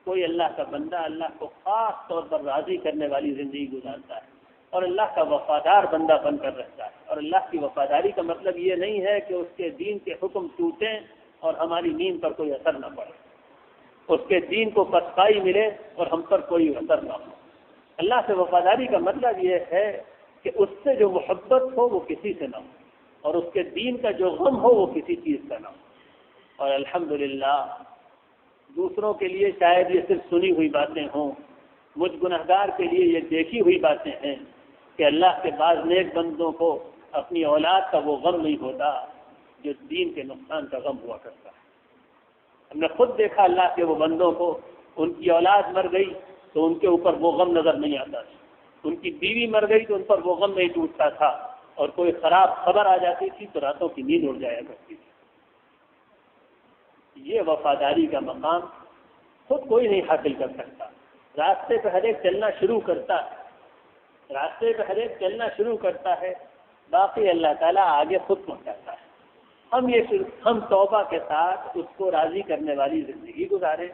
کوئی اللہ کا بندہ اللہ کو خاص طور پر راضی کرنے والی زندگی گزارتا ہے اور اللہ کا وفادار بندہ بن کر رہتا ہے، اور اللہ کی وفاداری کا مطلب یہ نہیں ہے کہ اس کے دین کے حکم ٹوٹیں اور ہماری نیند پر کوئی اثر نہ پڑے، اس کے دین کو پسپائی ملے اور ہم پر کوئی اثر نہ ہو۔ اللہ سے وفاداری کا مطلب یہ ہے کہ اس سے جو محبت ہو وہ کسی سے نہ ہو، اور اس کے دین کا جو غم ہو وہ کسی چیز کا نہ ہو۔ اور الحمدللہ دوسروں کے لیے شاید یہ صرف سنی ہوئی باتیں ہوں، مجھ گنہگار کے لیے یہ دیکھی ہوئی باتیں ہیں کہ اللہ کے بعض نیک بندوں کو اپنی اولاد کا وہ غم نہیں ہوتا جو دین کے نقصان کا غم ہوا کرتا ہے۔ ہم نے خود دیکھا اللہ کے وہ بندوں کو، ان کی اولاد مر گئی تو ان کے اوپر وہ غم نظر نہیں آتا تھا، ان کی بیوی مر گئی تو ان پر وہ غم نہیں ٹوٹتا تھا، اور کوئی خراب خبر آ جاتی تھی تو راتوں کی نیند اڑ جایا کرتی تھی۔ یہ وفاداری کا مقام خود کوئی نہیں حاصل کر سکتا۔ راستے پہ ہر ایک چلنا شروع کرتا ہے، راستے پہ ہر ایک چلنا شروع کرتا ہے، باقی اللہ تعالیٰ آگے خود پہنچاتا ہے۔ ہم توبہ کے ساتھ اس کو راضی کرنے والی زندگی گزاریں،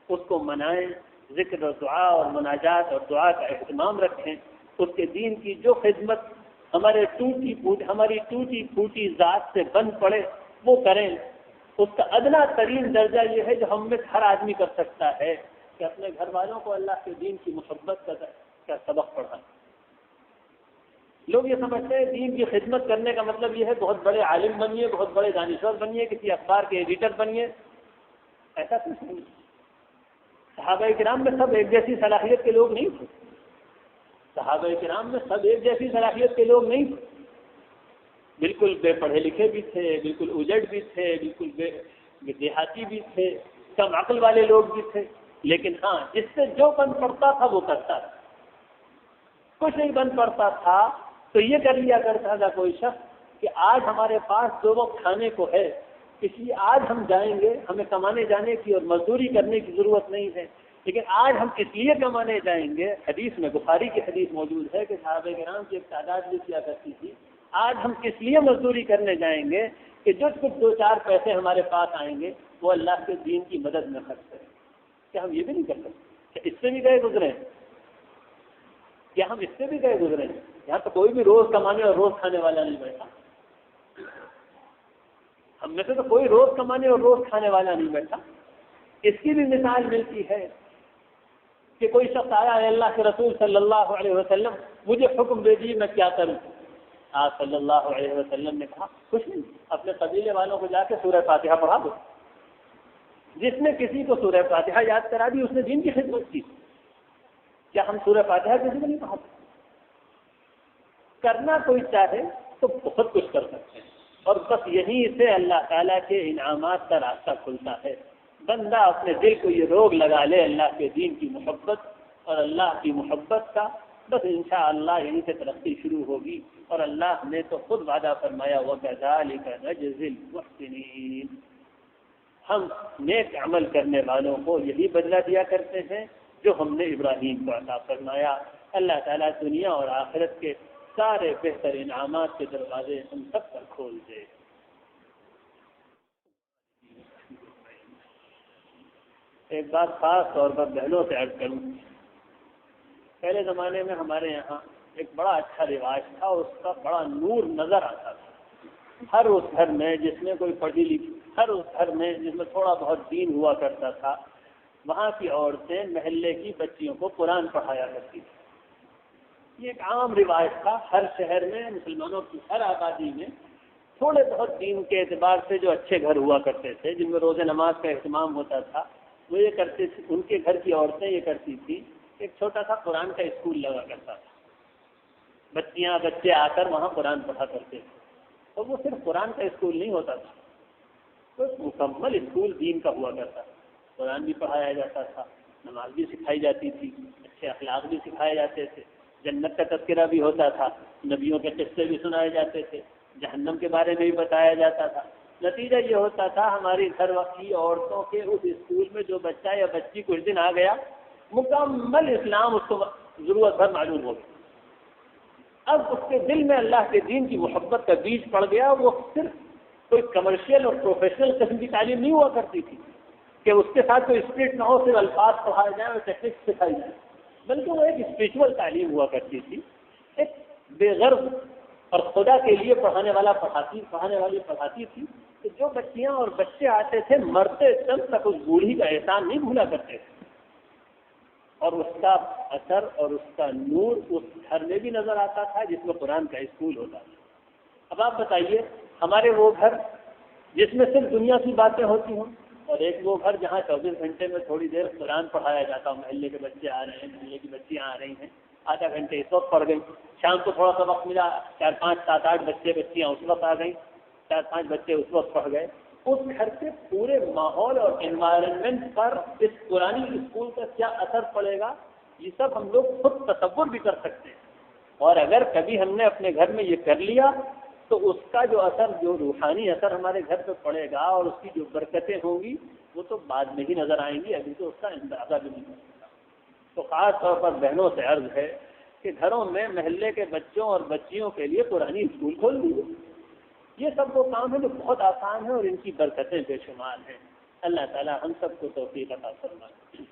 اس کو منائیں، ذکر و دعا اور مناجات اور دعا کا اہتمام رکھیں، اس کے دین کی جو خدمت ہماری ٹوٹی پھوٹی ذات سے بن پڑے وہ کریں۔ اس کا ادنا ترین درجہ یہ ہے جو ہم میں ہر آدمی کر سکتا ہے کہ اپنے گھر والوں کو اللہ کے دین کی محبت کا سبق پڑھائیں۔ لوگ یہ سمجھتے ہیں دین کی خدمت کرنے کا مطلب یہ ہے بہت بڑے عالم بنیے، بہت بڑے دانشور بنیے، کسی اخبار کے ایڈیٹر بنیے۔ ایسا کچھ نہیں۔ صحابہ کرام میں سب ایک جیسی صلاحیت کے لوگ نہیں تھے، صحابہ کرام میں سب ایک جیسی صلاحیت کے لوگ نہیں تھے، بالکل بے پڑھے لکھے بھی تھے، بالکل اجڑ بھی تھے، بالکل دیہاتی بھی تھے، کم عقل والے لوگ بھی تھے، لیکن ہاں جس سے جو بن پڑتا تھا وہ کرتا تھا۔ کچھ نہیں بن پڑتا تھا تو یہ کر لیا کرتا تھا کوئی شخص کہ آج ہمارے پاس 2 وقت کھانے کو ہے، اس لیے آج ہم جائیں گے، ہمیں کمانے جانے کی اور مزدوری کرنے کی ضرورت نہیں ہے، لیکن آج ہم اس لیے کمانے جائیں گے۔ حدیث میں بخاری کی حدیث موجود ہے کہ صحابہ کرام کی ایک تعداد بھی کیا کرتی تھی، آج ہم اس لیے مزدوری کرنے جائیں گے کہ جو کچھ 2-4 پیسے ہمارے پاس آئیں گے وہ اللہ کے دین کی مدد میں خرچ کریں۔ کیا ہم یہ بھی نہیں کر سکتے؟ کیا اس سے بھی گئے گزرے ہیں؟ کیا ہم اس سے بھی گئے گزرے ہیں؟ یہاں تو کوئی بھی روز کمانے اور روز کھانے والا نہیں بیٹھا، ہم میں سے تو کوئی روز کمانے اور روز کھانے والا نہیں بیٹھا۔ اس کی بھی مثال ملتی ہے کہ کوئی شخص آیا ہے، اللہ کے رسول صلی اللہ علیہ وسلم مجھے حکم دے دیجیے میں کیا کروں۔ آپ صلی اللہ علیہ وسلم نے کہا کچھ نہیں، اپنے قبیلے والوں کو جا کے سورہ فاتحہ پڑھا دو۔ جس نے کسی کو سورہ فاتحہ یاد کرا دی اس نے دین کی خدمت کی۔ کیا ہم سورہ فاتحہ کسی کو نہیں پڑھاتے؟ کرنا کوئی چاہے تو بہت کچھ کر سکتے ہیں، اور بس یہیں سے اللہ تعالیٰ کے انعامات کا راستہ کھلتا ہے۔ بندہ اپنے دل کو یہ روگ لگا لے اللہ کے دین کی محبت اور اللہ کی محبت کا، بس انشاءاللہ یہیں سے ترقی شروع ہوگی۔ اور اللہ نے تو خود وعدہ فرمایا وَكَذَلِكَ نَجْزِي الْمُحْسِنِينَ، ہم نیک عمل کرنے والوں کو یہی بدلہ دیا کرتے ہیں جو ہم نے ابراہیم کو عطا فرمایا۔ اللہ تعالیٰ دنیا اور آخرت کے سارے بہتر انعامات کے دروازے ہم سب پر کھول دے۔ ایک بات خاص طور پر بہنوں سے عرض کروں، پہلے زمانے میں ہمارے یہاں ایک بڑا اچھا رواج تھا، اس کا بڑا نور نظر آتا تھا۔ ہر اس گھر میں جس میں کوئی پڑھی لکھی، ہر اس گھر میں جس میں تھوڑا بہت دین ہوا کرتا تھا، وہاں کی عورتیں محلے کی بچیوں کو قرآن پڑھایا کرتی تھی۔ یہ ایک عام رواج تھا، ہر شہر میں مسلمانوں کی ہر آبادی میں تھوڑے بہت دین کے اعتبار سے جو اچھے گھر ہوا کرتے تھے، جن میں روزہ نماز کا اہتمام ہوتا تھا، وہ یہ کرتے تھے، ان کے گھر کی عورتیں یہ کرتی تھی، ایک چھوٹا سا قرآن کا اسکول لگا کرتا تھا، بچیاں بچے آ کر وہاں قرآن پڑھا کرتے تھے۔ اور وہ صرف قرآن کا اسکول نہیں ہوتا تھا، وہ مکمل اسکول دین کا ہوا کرتا تھا، قرآن بھی پڑھایا جاتا تھا، نماز بھی سکھائی جاتی تھی، اچھے اخلاق بھی سکھائے جاتے تھے، جنت کا تذکرہ بھی ہوتا تھا، نبیوں کے قصے بھی سنائے جاتے تھے، جہنم کے بارے میں بھی بتایا جاتا تھا۔ نتیجہ یہ ہوتا تھا ہماری گھر کی عورتوں کے اس اسکول میں جو بچہ یا بچی کچھ دن آ گیا، مکمل اسلام اس کو ضرورت بھر معلوم ہو گیا۔ اب اس کے دل میں اللہ کے دین کی محبت کا بیج پڑ گیا۔ وہ صرف کوئی کمرشل اور پروفیشنل قسم کی تعلیم نہیں ہوا کرتی تھی کہ اس کے ساتھ کوئی اسپرٹ نہ ہو، صرف الفاظ پڑھائے جائیں اور ٹیکنکس سکھائی جائیں، بلکہ وہ ایک اسپریچول تعلیم ہوا کرتی تھی، ایک بے غرض اور خدا کے لیے پڑھانے والی پڑھاتی تھی کہ جو بچیاں اور بچے آتے تھے مرتے دم تک اس بوڑھی کا احسان نہیں بھولا کرتے تھے، اور اس کا اثر اور اس کا نور اس گھر میں بھی نظر آتا تھا جس میں قرآن کا اسکول ہوتا تھا۔ اب آپ بتائیے، ہمارے وہ گھر جس میں صرف دنیا کی باتیں ہوتی ہوں، اور ایک وہ گھر جہاں 24 گھنٹے میں تھوڑی دیر قرآن پڑھایا جاتا ہوں، محلے کے بچے آ رہے ہیں، محلے کی بچیاں آ رہی ہیں، آدھا گھنٹے اس وقت پڑھ گئی، شام کو تھوڑا سا وقت ملا، 4 5 7 8 بچے بچیاں اس وقت آ گئیں، 4 5 بچے اس وقت پڑھ گئے۔ اس گھر کے پورے ماحول اور انوائرمنٹ پر اس قرآنی اسکول کا کیا اثر پڑے گا، یہ سب ہم لوگ خود تصور بھی کر سکتے ہیں۔ اور اگر کبھی ہم نے اپنے گھر میں یہ کر لیا تو اس کا جو اثر، جو روحانی اثر ہمارے گھر پہ پڑے گا اور اس کی جو برکتیں ہوں گی، وہ تو بعد میں ہی نظر آئیں گی، ابھی تو اس کا اندازہ بھی نہیں کر سکتا۔ تو خاص طور پر بہنوں سے عرض ہے کہ گھروں میں محلے کے بچوں اور بچیوں کے لیے قرآنی اسکول کھول دیجیے۔ یہ سب وہ کام ہیں جو بہت آسان ہیں اور ان کی برکتیں بے شمار ہیں۔ اللہ تعالی ہم سب کو توفیق عطا فرمائے۔